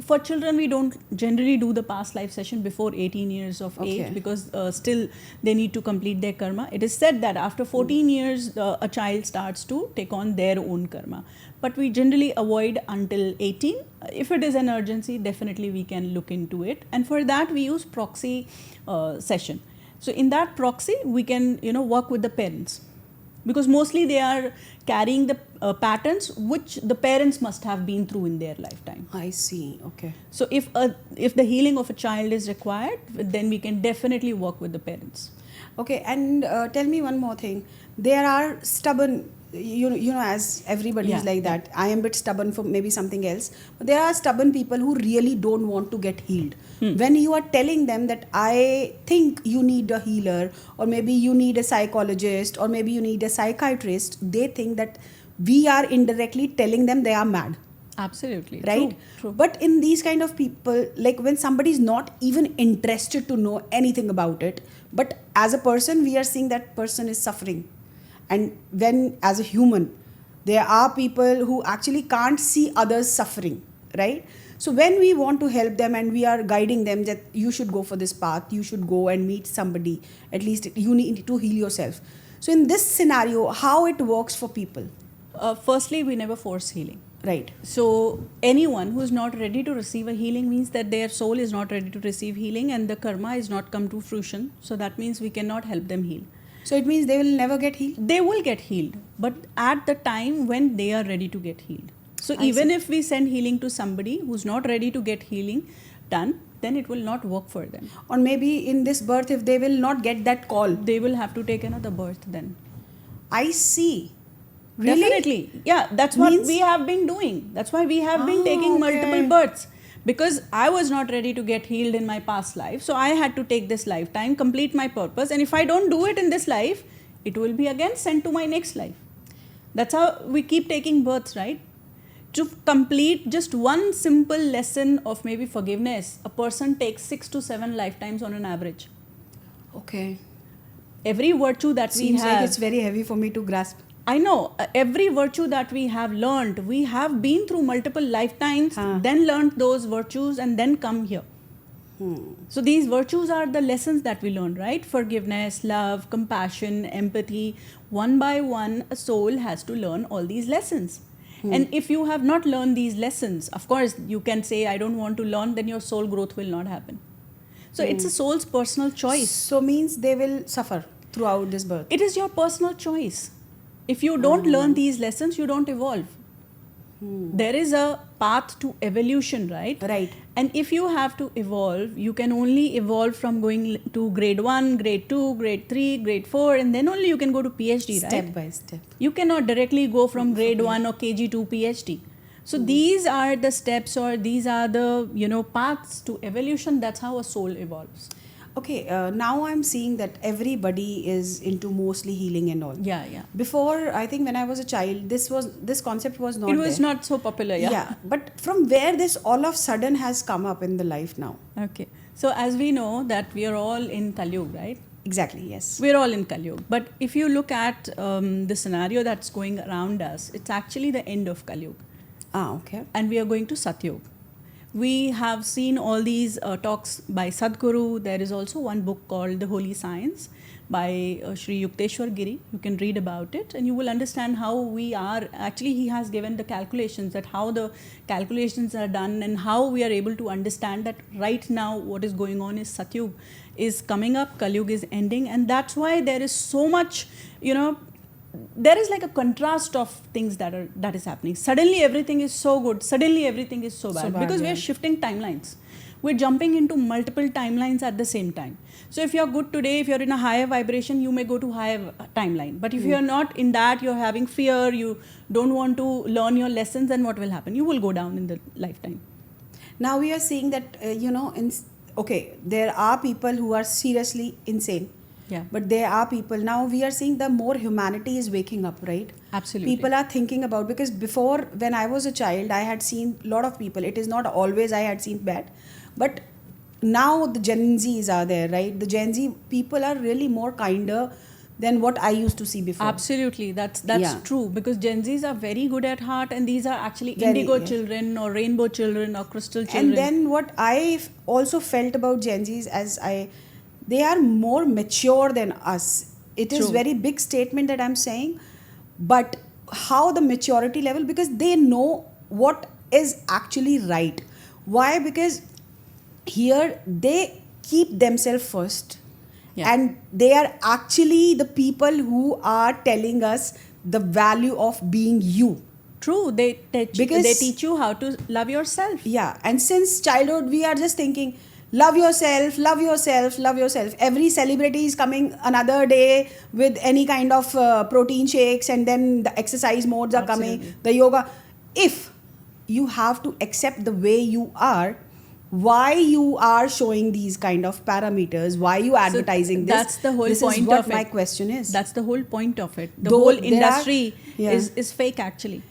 Speaker 1: For children we don't generally do the past life session before 18 years of age, because still they need to complete their karma. It is said that after 14 years a child starts to take on their own karma. But we generally avoid until 18. If it is an urgency, definitely we can look into it. And for that we use proxy session. So in that proxy, we can, work with the parents, because mostly they are carrying the patterns which the parents must have been through in their lifetime.
Speaker 2: I see. Okay.
Speaker 1: So if the healing of a child is required, then we can definitely work with the parents.
Speaker 2: Okay, and tell me one more thing. There are stubborn, as everybody is
Speaker 1: Yeah,
Speaker 2: like that. I am a bit stubborn for maybe something else, but there are stubborn people who really don't want to get healed. When you are telling them that I think you need a healer, or maybe you need a psychologist, or maybe you need a psychiatrist, they think that we are indirectly telling them they are mad.
Speaker 1: Absolutely.
Speaker 2: Right?
Speaker 1: True.
Speaker 2: But in these kind of people, like when somebody is not even interested to know anything about it, but as a person we are seeing that person is suffering, and when as a human there are people who actually can't see others suffering, right? So when we want to help them and we are guiding them that you should go for this path, you should go and meet somebody, at least you need to heal yourself. So in this scenario, how it works for people?
Speaker 1: Firstly, we never force healing.
Speaker 2: Right.
Speaker 1: So anyone who is not ready to receive a healing means that their soul is not ready to receive healing, and the karma is not come to fruition. So that means we cannot help them heal.
Speaker 2: So it means they will never get healed?
Speaker 1: They will get healed, but at the time when they are ready to get healed. So
Speaker 2: I
Speaker 1: even
Speaker 2: see.
Speaker 1: if we send healing to somebody who's not ready to get healing done, then it will not work for them.
Speaker 2: Or maybe in this birth, if they will not get that call,
Speaker 1: They will have to take another birth then.
Speaker 2: I see. Really?
Speaker 1: Definitely. Yeah, that's what
Speaker 2: Means-
Speaker 1: we have been doing. That's why we have been taking
Speaker 2: okay.
Speaker 1: multiple births. Because I was not ready to get healed in my past life. So I had to take this lifetime, complete my purpose. And if I don't do it in this life, it will be again sent to my next life. That's how we keep taking births, right? To complete just one simple lesson of maybe forgiveness, a person takes 6 to 7 lifetimes on an average.
Speaker 2: Okay.
Speaker 1: Every virtue that
Speaker 2: Seems
Speaker 1: we have...
Speaker 2: like it's very heavy for me to grasp.
Speaker 1: I know, every virtue that we have learned, we have been through multiple lifetimes, then learned those virtues and then come here. So these virtues are the lessons that we learn, right? Forgiveness, love, compassion, empathy. One by one, a soul has to learn all these lessons. And if you have not learned these lessons, of course, you can say, I don't want to learn, then your soul growth will not happen. So it's a soul's personal choice.
Speaker 2: So means they will suffer throughout this birth.
Speaker 1: It is your personal choice. If you don't learn these lessons, you don't evolve. There is a path to evolution, right?
Speaker 2: Right.
Speaker 1: And if you have to evolve, you can only evolve from going to grade 1, grade 2, grade 3, grade 4, and then only you can go to PhD, right?
Speaker 2: Step by step.
Speaker 1: You cannot directly go from grade 1 or KG to PhD. So these are the steps, or these are the, paths to evolution. That's how a soul evolves.
Speaker 2: Okay, now I'm seeing that everybody is into mostly healing and all.
Speaker 1: Yeah.
Speaker 2: Before, I think when I was a child, this concept was not
Speaker 1: It was
Speaker 2: there.
Speaker 1: not so popular,
Speaker 2: Yeah, but from where this all of sudden has come up in the life now?
Speaker 1: Okay. So as we know that we are all in Kalyug, right?
Speaker 2: Exactly, yes.
Speaker 1: We're all in Kalyug. But if you look at the scenario that's going around us, it's actually the end of Kalyug.
Speaker 2: Okay.
Speaker 1: And we are going to Satyug. We have seen all these talks by Sadhguru. There is also one book called The Holy Science by Sri Yukteswar Giri. You can read about it and you will understand how we are. Actually, he has given the calculations, that how the calculations are done and how we are able to understand that right now what is going on is Satyug is coming up, Kalyug is ending. And that's why there is so much, there is like a contrast of things that is happening. Suddenly everything is so good, suddenly everything is so bad, because we are shifting timelines. We're jumping into multiple timelines at the same time. So if you're good today, if you're in a higher vibration, you may go to higher timeline. But if you're not in that, you're having fear, you don't want to learn your lessons, then what will happen? You will go down in the lifetime.
Speaker 2: Now we are seeing that, there are people who are seriously insane.
Speaker 1: Yeah.
Speaker 2: But there are people, now we are seeing the more humanity is waking up, right?
Speaker 1: Absolutely.
Speaker 2: People are thinking about, because before when I was a child, I had seen a lot of people. It is not always I had seen bad. But now the Gen Zs are there, right? The Gen Z people are really more kinder than what I used to see before.
Speaker 1: Absolutely. That's true, because Gen Zs are very good at heart, and these are actually
Speaker 2: Very,
Speaker 1: indigo
Speaker 2: yes.
Speaker 1: children or rainbow children or crystal children.
Speaker 2: And then what I also felt about Gen Zs they are more mature than us. It is
Speaker 1: True.
Speaker 2: very big statement that I'm saying, but how the maturity level, because they know what is actually right. Why? Because here they keep themselves first.
Speaker 1: Yeah.
Speaker 2: And they are actually the people who are telling us the value of being you.
Speaker 1: True, they teach you how to love yourself.
Speaker 2: Yeah, and since childhood we are just thinking, love yourself, love yourself, love yourself. Every celebrity is coming another day with any kind of protein shakes, and then the exercise modes are coming, the yoga. If you have to accept the way you are, why you are showing these kind of parameters, why you advertising
Speaker 1: so
Speaker 2: this?
Speaker 1: That's the whole
Speaker 2: this
Speaker 1: point
Speaker 2: is what
Speaker 1: of
Speaker 2: my
Speaker 1: it.
Speaker 2: question is.
Speaker 1: That's the whole point of it. The
Speaker 2: Though
Speaker 1: whole
Speaker 2: there
Speaker 1: industry
Speaker 2: are-
Speaker 1: is fake actually.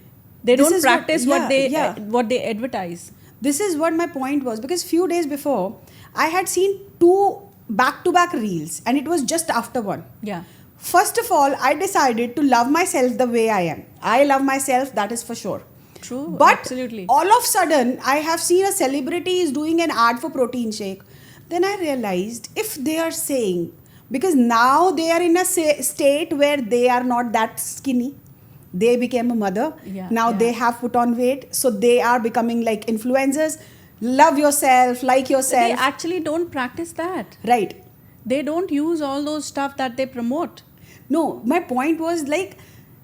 Speaker 1: They
Speaker 2: This
Speaker 1: don't
Speaker 2: is
Speaker 1: practice what they advertise.
Speaker 2: This is what my point was, because few days before I had seen 2 back-to-back reels, and it was just after one.
Speaker 1: Yeah.
Speaker 2: First of all, I decided to love myself the way I am. I love myself, that is for sure.
Speaker 1: True.
Speaker 2: But
Speaker 1: absolutely.
Speaker 2: all of a sudden, I have seen a celebrity is doing an ad for protein shake. Then I realized, if they are saying, because now they are in a state where they are not that skinny, they became a mother.
Speaker 1: Yeah,
Speaker 2: now
Speaker 1: yeah.
Speaker 2: they have put on weight, so they are becoming like influencers. Love yourself, like yourself.
Speaker 1: They actually don't practice that.
Speaker 2: Right.
Speaker 1: They don't use all those stuff that they promote.
Speaker 2: No, my point was like,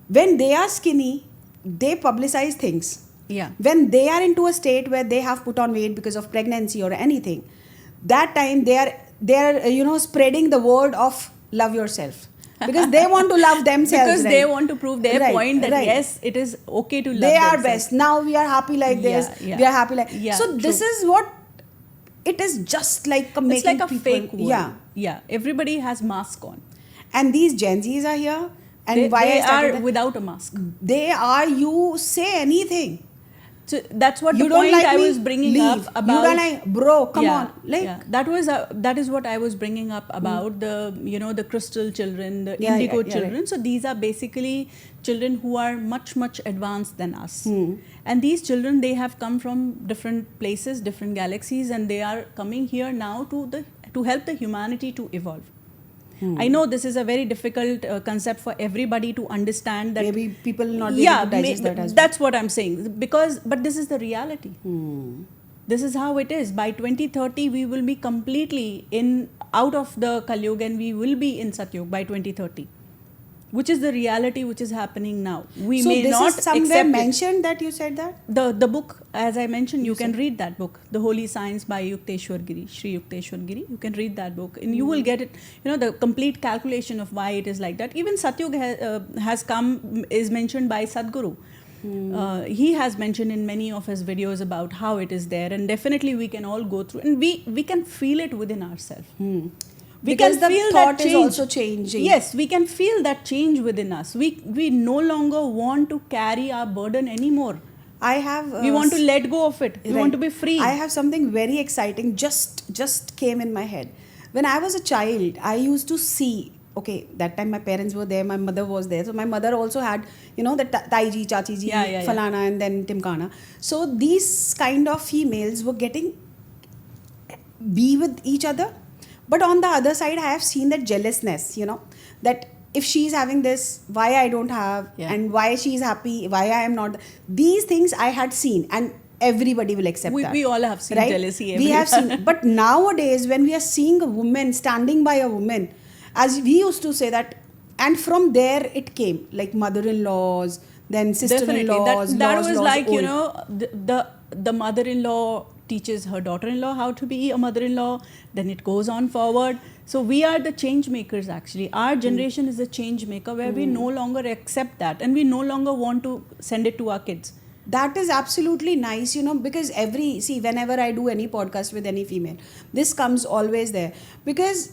Speaker 2: when they are skinny, they publicize things.
Speaker 1: Yeah.
Speaker 2: When they are into a state where they have put on weight because of pregnancy or anything, that time they are spreading the word of love yourself, because they want to love themselves.
Speaker 1: Because
Speaker 2: right?
Speaker 1: they want to prove their
Speaker 2: Right,
Speaker 1: point that
Speaker 2: right.
Speaker 1: yes, it is okay to love
Speaker 2: They are
Speaker 1: themselves.
Speaker 2: best. Now we are happy like this.
Speaker 1: Yeah.
Speaker 2: We are happy like.
Speaker 1: Yeah,
Speaker 2: so this
Speaker 1: true.
Speaker 2: is what it is. Just like a
Speaker 1: It's
Speaker 2: making
Speaker 1: like a
Speaker 2: people,
Speaker 1: fake world.
Speaker 2: Yeah.
Speaker 1: Yeah. Everybody has mask on.
Speaker 2: And these Gen Zs are here. And
Speaker 1: They,
Speaker 2: why
Speaker 1: they
Speaker 2: I started
Speaker 1: are
Speaker 2: that-
Speaker 1: without a mask.
Speaker 2: They are. You say anything.
Speaker 1: So that's what
Speaker 2: You
Speaker 1: the
Speaker 2: don't
Speaker 1: point
Speaker 2: like
Speaker 1: I
Speaker 2: me?
Speaker 1: was bringing
Speaker 2: Leave.
Speaker 1: up about.
Speaker 2: You don't like, bro. Come
Speaker 1: Yeah,
Speaker 2: on. Like.
Speaker 1: yeah. That is what I was bringing up about the crystal children, the
Speaker 2: Yeah,
Speaker 1: indigo
Speaker 2: yeah,
Speaker 1: children.
Speaker 2: right.
Speaker 1: So these are basically children who are much advanced than us.
Speaker 2: Hmm.
Speaker 1: And these children, they have come from different places, different galaxies, and they are coming here now to help the humanity to evolve. I know this is a very difficult concept for everybody to understand. That
Speaker 2: Maybe people will not be able to digest that as well.
Speaker 1: that's what I'm saying. But this is the reality. This is how it is. By 2030, we will be completely out of the Kalyug, and we will be in Satyug by 2030, which is the reality which is happening now. We
Speaker 2: So
Speaker 1: may
Speaker 2: this
Speaker 1: not
Speaker 2: is somewhere
Speaker 1: accept it.
Speaker 2: mentioned that you said that?
Speaker 1: The book, as I mentioned, you can read that book, The Holy Science by Yukteswar Giri, Sri Yukteswar Giri. You can read that book, and you will get it. The complete calculation of why it is like that. Even Satyug is mentioned by Sadhguru. He has mentioned in many of his videos about how it is there, and definitely we can all go through, and we can feel it within ourselves. We
Speaker 2: Because
Speaker 1: can
Speaker 2: the
Speaker 1: feel
Speaker 2: thought
Speaker 1: that
Speaker 2: is
Speaker 1: change.
Speaker 2: also changing.
Speaker 1: Yes, we can feel that change within us. We no longer want to carry our burden anymore.
Speaker 2: I have.
Speaker 1: We want to let go of it. We want to be free.
Speaker 2: I have something very exciting just came in my head. When I was a child, I used to see. Okay, that time my parents were there, my mother was there. So my mother also had, the Taiji, Chachi ji,
Speaker 1: Yeah.
Speaker 2: Falana, and then Timkana. So these kind of females were getting be with each other. But on the other side, I have seen that jealousness, that if she's having this, why I don't have,
Speaker 1: Yeah.
Speaker 2: and why she's happy, why I am not. These things I had seen, and everybody will accept that.
Speaker 1: We all have seen
Speaker 2: right?
Speaker 1: jealousy
Speaker 2: We have
Speaker 1: everywhere.
Speaker 2: seen. But nowadays, when we are seeing a woman standing by a woman, as we used to say that, and from there it came, like mother-in-laws, then sister-in-laws,
Speaker 1: Definitely. That was
Speaker 2: laws,
Speaker 1: like,
Speaker 2: old.
Speaker 1: the mother-in-law teaches her daughter-in-law how to be a mother-in-law, then it goes on forward. So we are the change makers actually. Our generation is the change maker, where we no longer accept that, and we no longer want to send it to our kids.
Speaker 2: That is absolutely nice, because whenever I do any podcast with any female, this comes always there. Because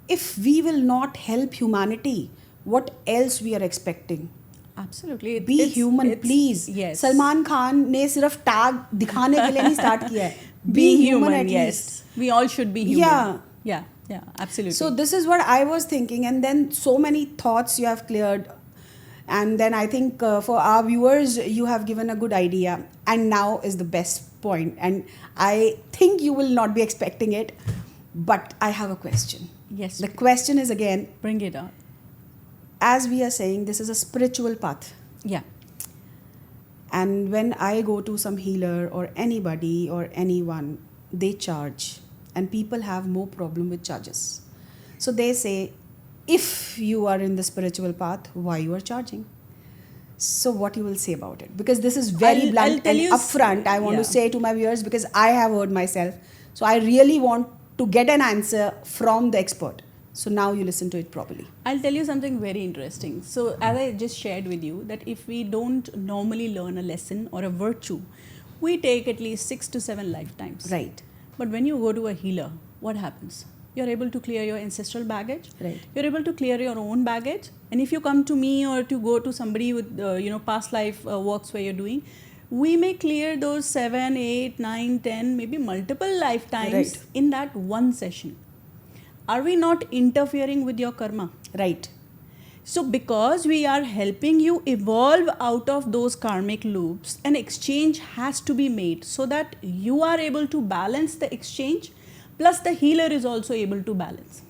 Speaker 2: if we will not help humanity, what else we are expecting?
Speaker 1: Absolutely.
Speaker 2: Be human, please.
Speaker 1: Yes.
Speaker 2: Salman Khan ने सिर्फ tag दिखाने के लिए नहीं start किया है.
Speaker 1: Be human,
Speaker 2: at
Speaker 1: yes.
Speaker 2: least.
Speaker 1: We all should be human. Yeah, absolutely.
Speaker 2: So this is what I was thinking, and then so many thoughts you have cleared, and then I think for our viewers you have given a good idea, and now is the best point, and I think you will not be expecting it, but I have a question.
Speaker 1: Yes.
Speaker 2: The question is again,
Speaker 1: Bring it on.
Speaker 2: as we are saying, this is a spiritual path.
Speaker 1: Yeah.
Speaker 2: And when I go to some healer or anybody or anyone, they charge, and people have more problem with charges. So they say, if you are in the spiritual path, why you are charging? So what you will say about it? Because this is very
Speaker 1: I'll
Speaker 2: blunt
Speaker 1: tell
Speaker 2: and
Speaker 1: you
Speaker 2: upfront. I want to say to my viewers, because I have heard myself. So I really want to get an answer from the expert. So now you listen to it properly.
Speaker 1: I'll tell you something very interesting. So as I just shared with you, that if we don't normally learn a lesson or a virtue, we take at least 6 to 7 lifetimes.
Speaker 2: Right.
Speaker 1: But when you go to a healer, what happens? You're able to clear your ancestral baggage.
Speaker 2: Right.
Speaker 1: You're able to clear your own baggage. And if you come to me or to go to somebody with past life works where you're doing, we may clear those 7, 8, 9, 10, maybe multiple lifetimes in that one session. Are we not interfering with your karma?
Speaker 2: Right.
Speaker 1: So because we are helping you evolve out of those karmic loops, an exchange has to be made so that you are able to balance the exchange, plus the healer is also able to balance.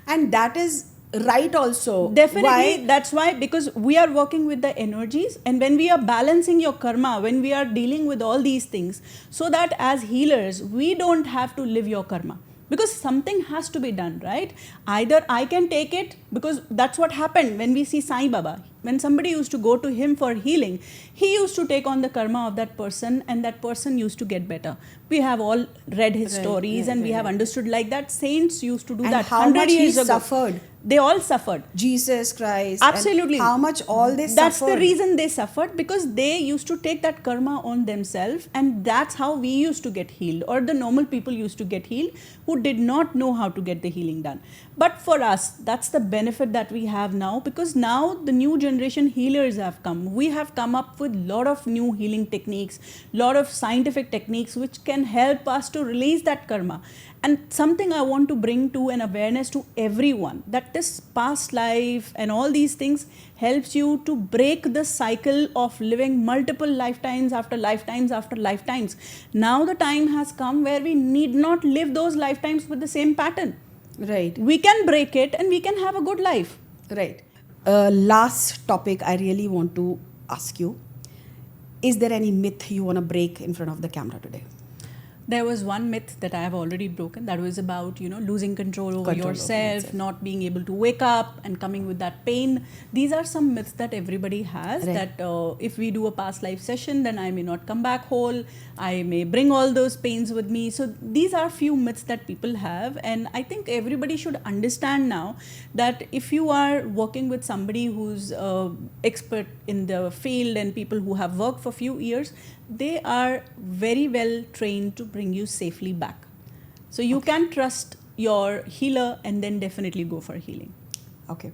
Speaker 2: And that is right also.
Speaker 1: Definitely.
Speaker 2: Why?
Speaker 1: That's why, because we are working with the energies, and when we are balancing your karma, when we are dealing with all these things, so that as healers, we don't have to live your karma. Because something has to be done, right? Either I can take it, because that's what happened when we see Sai Baba. When somebody used to go to him for healing, he used to take on the karma of that person, and that person used to get better. We have all read his stories, and we have understood like that. Saints used to do
Speaker 2: And
Speaker 1: that.
Speaker 2: how
Speaker 1: 100
Speaker 2: much
Speaker 1: years
Speaker 2: he
Speaker 1: ago.
Speaker 2: suffered.
Speaker 1: They all suffered.
Speaker 2: Jesus Christ.
Speaker 1: Absolutely.
Speaker 2: And how much all this
Speaker 1: That's
Speaker 2: suffered.
Speaker 1: the reason they suffered, because they used to take that karma on themselves, and that's how we used to get healed, or the normal people used to get healed who did not know how to get the healing done. But for us, that's the benefit that we have now, because now the new generation healers have come. We have come up with a lot of new healing techniques, lot of scientific techniques which can help us to release that karma. And something I want to bring to an awareness to everyone, that this past life and all these things helps you to break the cycle of living multiple lifetimes after lifetimes after lifetimes. Now the time has come where we need not live those lifetimes with the same pattern.
Speaker 2: Right.
Speaker 1: We can break it and we can have a good life.
Speaker 2: Right. Last topic I really want to ask you. Is there any myth you want to break in front of the camera today?
Speaker 1: There was one myth that I have already broken, that was about, losing control over yourself, not being able to wake up and coming with that pain. These are some myths that everybody has, that if we do a past life session, then I may not come back whole. I may bring all those pains with me. So these are few myths that people have. And I think everybody should understand now that if you are working with somebody who's expert in the field and people who have worked for few years, they are very well trained to bring you safely back. So you can trust your healer and then definitely go for healing.
Speaker 2: Okay.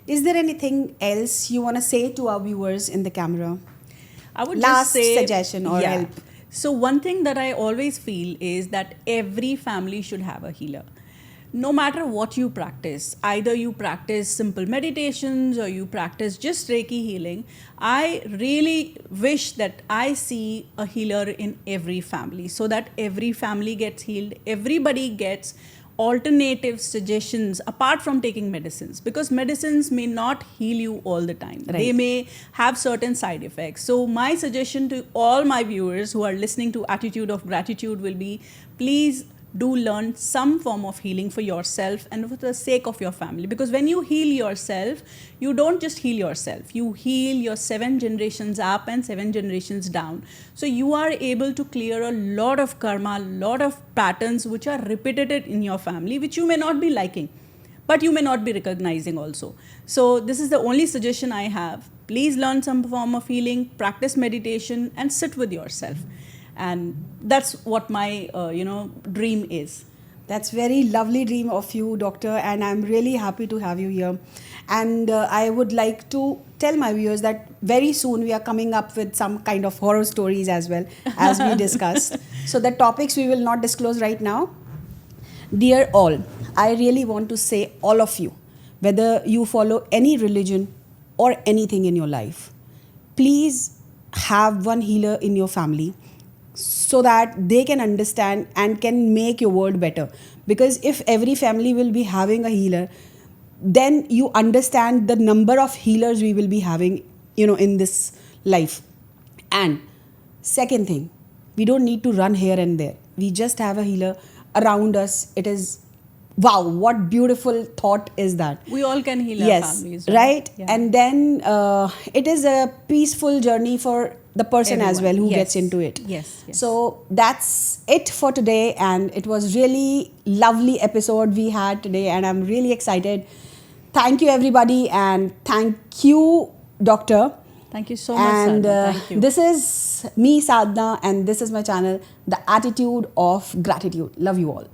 Speaker 2: Is there anything else you want to say to our viewers in the camera?
Speaker 1: I would
Speaker 2: Last
Speaker 1: just say,
Speaker 2: suggestion or help.
Speaker 1: So one thing that I always feel is that every family should have a healer. No matter what you practice, either you practice simple meditations or you practice just Reiki healing, I really wish that I see a healer in every family, so that every family gets healed, everybody gets alternative suggestions apart from taking medicines, because medicines may not heal you all the time.
Speaker 2: Right.
Speaker 1: They may have certain side effects. So my suggestion to all my viewers who are listening to Attitude of Gratitude will be, please do learn some form of healing for yourself and for the sake of your family. Because when you heal yourself, you don't just heal yourself, you heal your 7 generations up and 7 generations down. So you are able to clear a lot of karma, a lot of patterns which are repeated in your family, which you may not be liking, but you may not be recognizing also. So this is the only suggestion I have. Please learn some form of healing, practice meditation, and sit with yourself. And that's what my dream is.
Speaker 2: That's very lovely dream of you, doctor, and I'm really happy to have you here. And I would like to tell my viewers that very soon we are coming up with some kind of horror stories as well, as we discussed. So the topics we will not disclose right now. Dear all, I really want to say, all of you, whether you follow any religion or anything in your life, please have one healer in your family, so that they can understand and can make your world better. Because if every family will be having a healer, then you understand the number of healers we will be having, in this life. And second thing, we don't need to run here and there. We just have a healer around us. It is, wow, what beautiful thought is that.
Speaker 1: We all can heal our families.
Speaker 2: Right?
Speaker 1: Yeah.
Speaker 2: And then it is a peaceful journey for the person as well
Speaker 1: Everyone.
Speaker 2: who
Speaker 1: Yes.
Speaker 2: gets into it.
Speaker 1: Yes, yes.
Speaker 2: So that's it for today, and it was really lovely episode we had today, and I'm really excited. Thank you everybody, and thank you, Doctor.
Speaker 1: Thank you so much,
Speaker 2: And
Speaker 1: Sadhna. Thank you.
Speaker 2: this is me, Sadhna, and this is my channel, The Attitude of Gratitude. Love you all.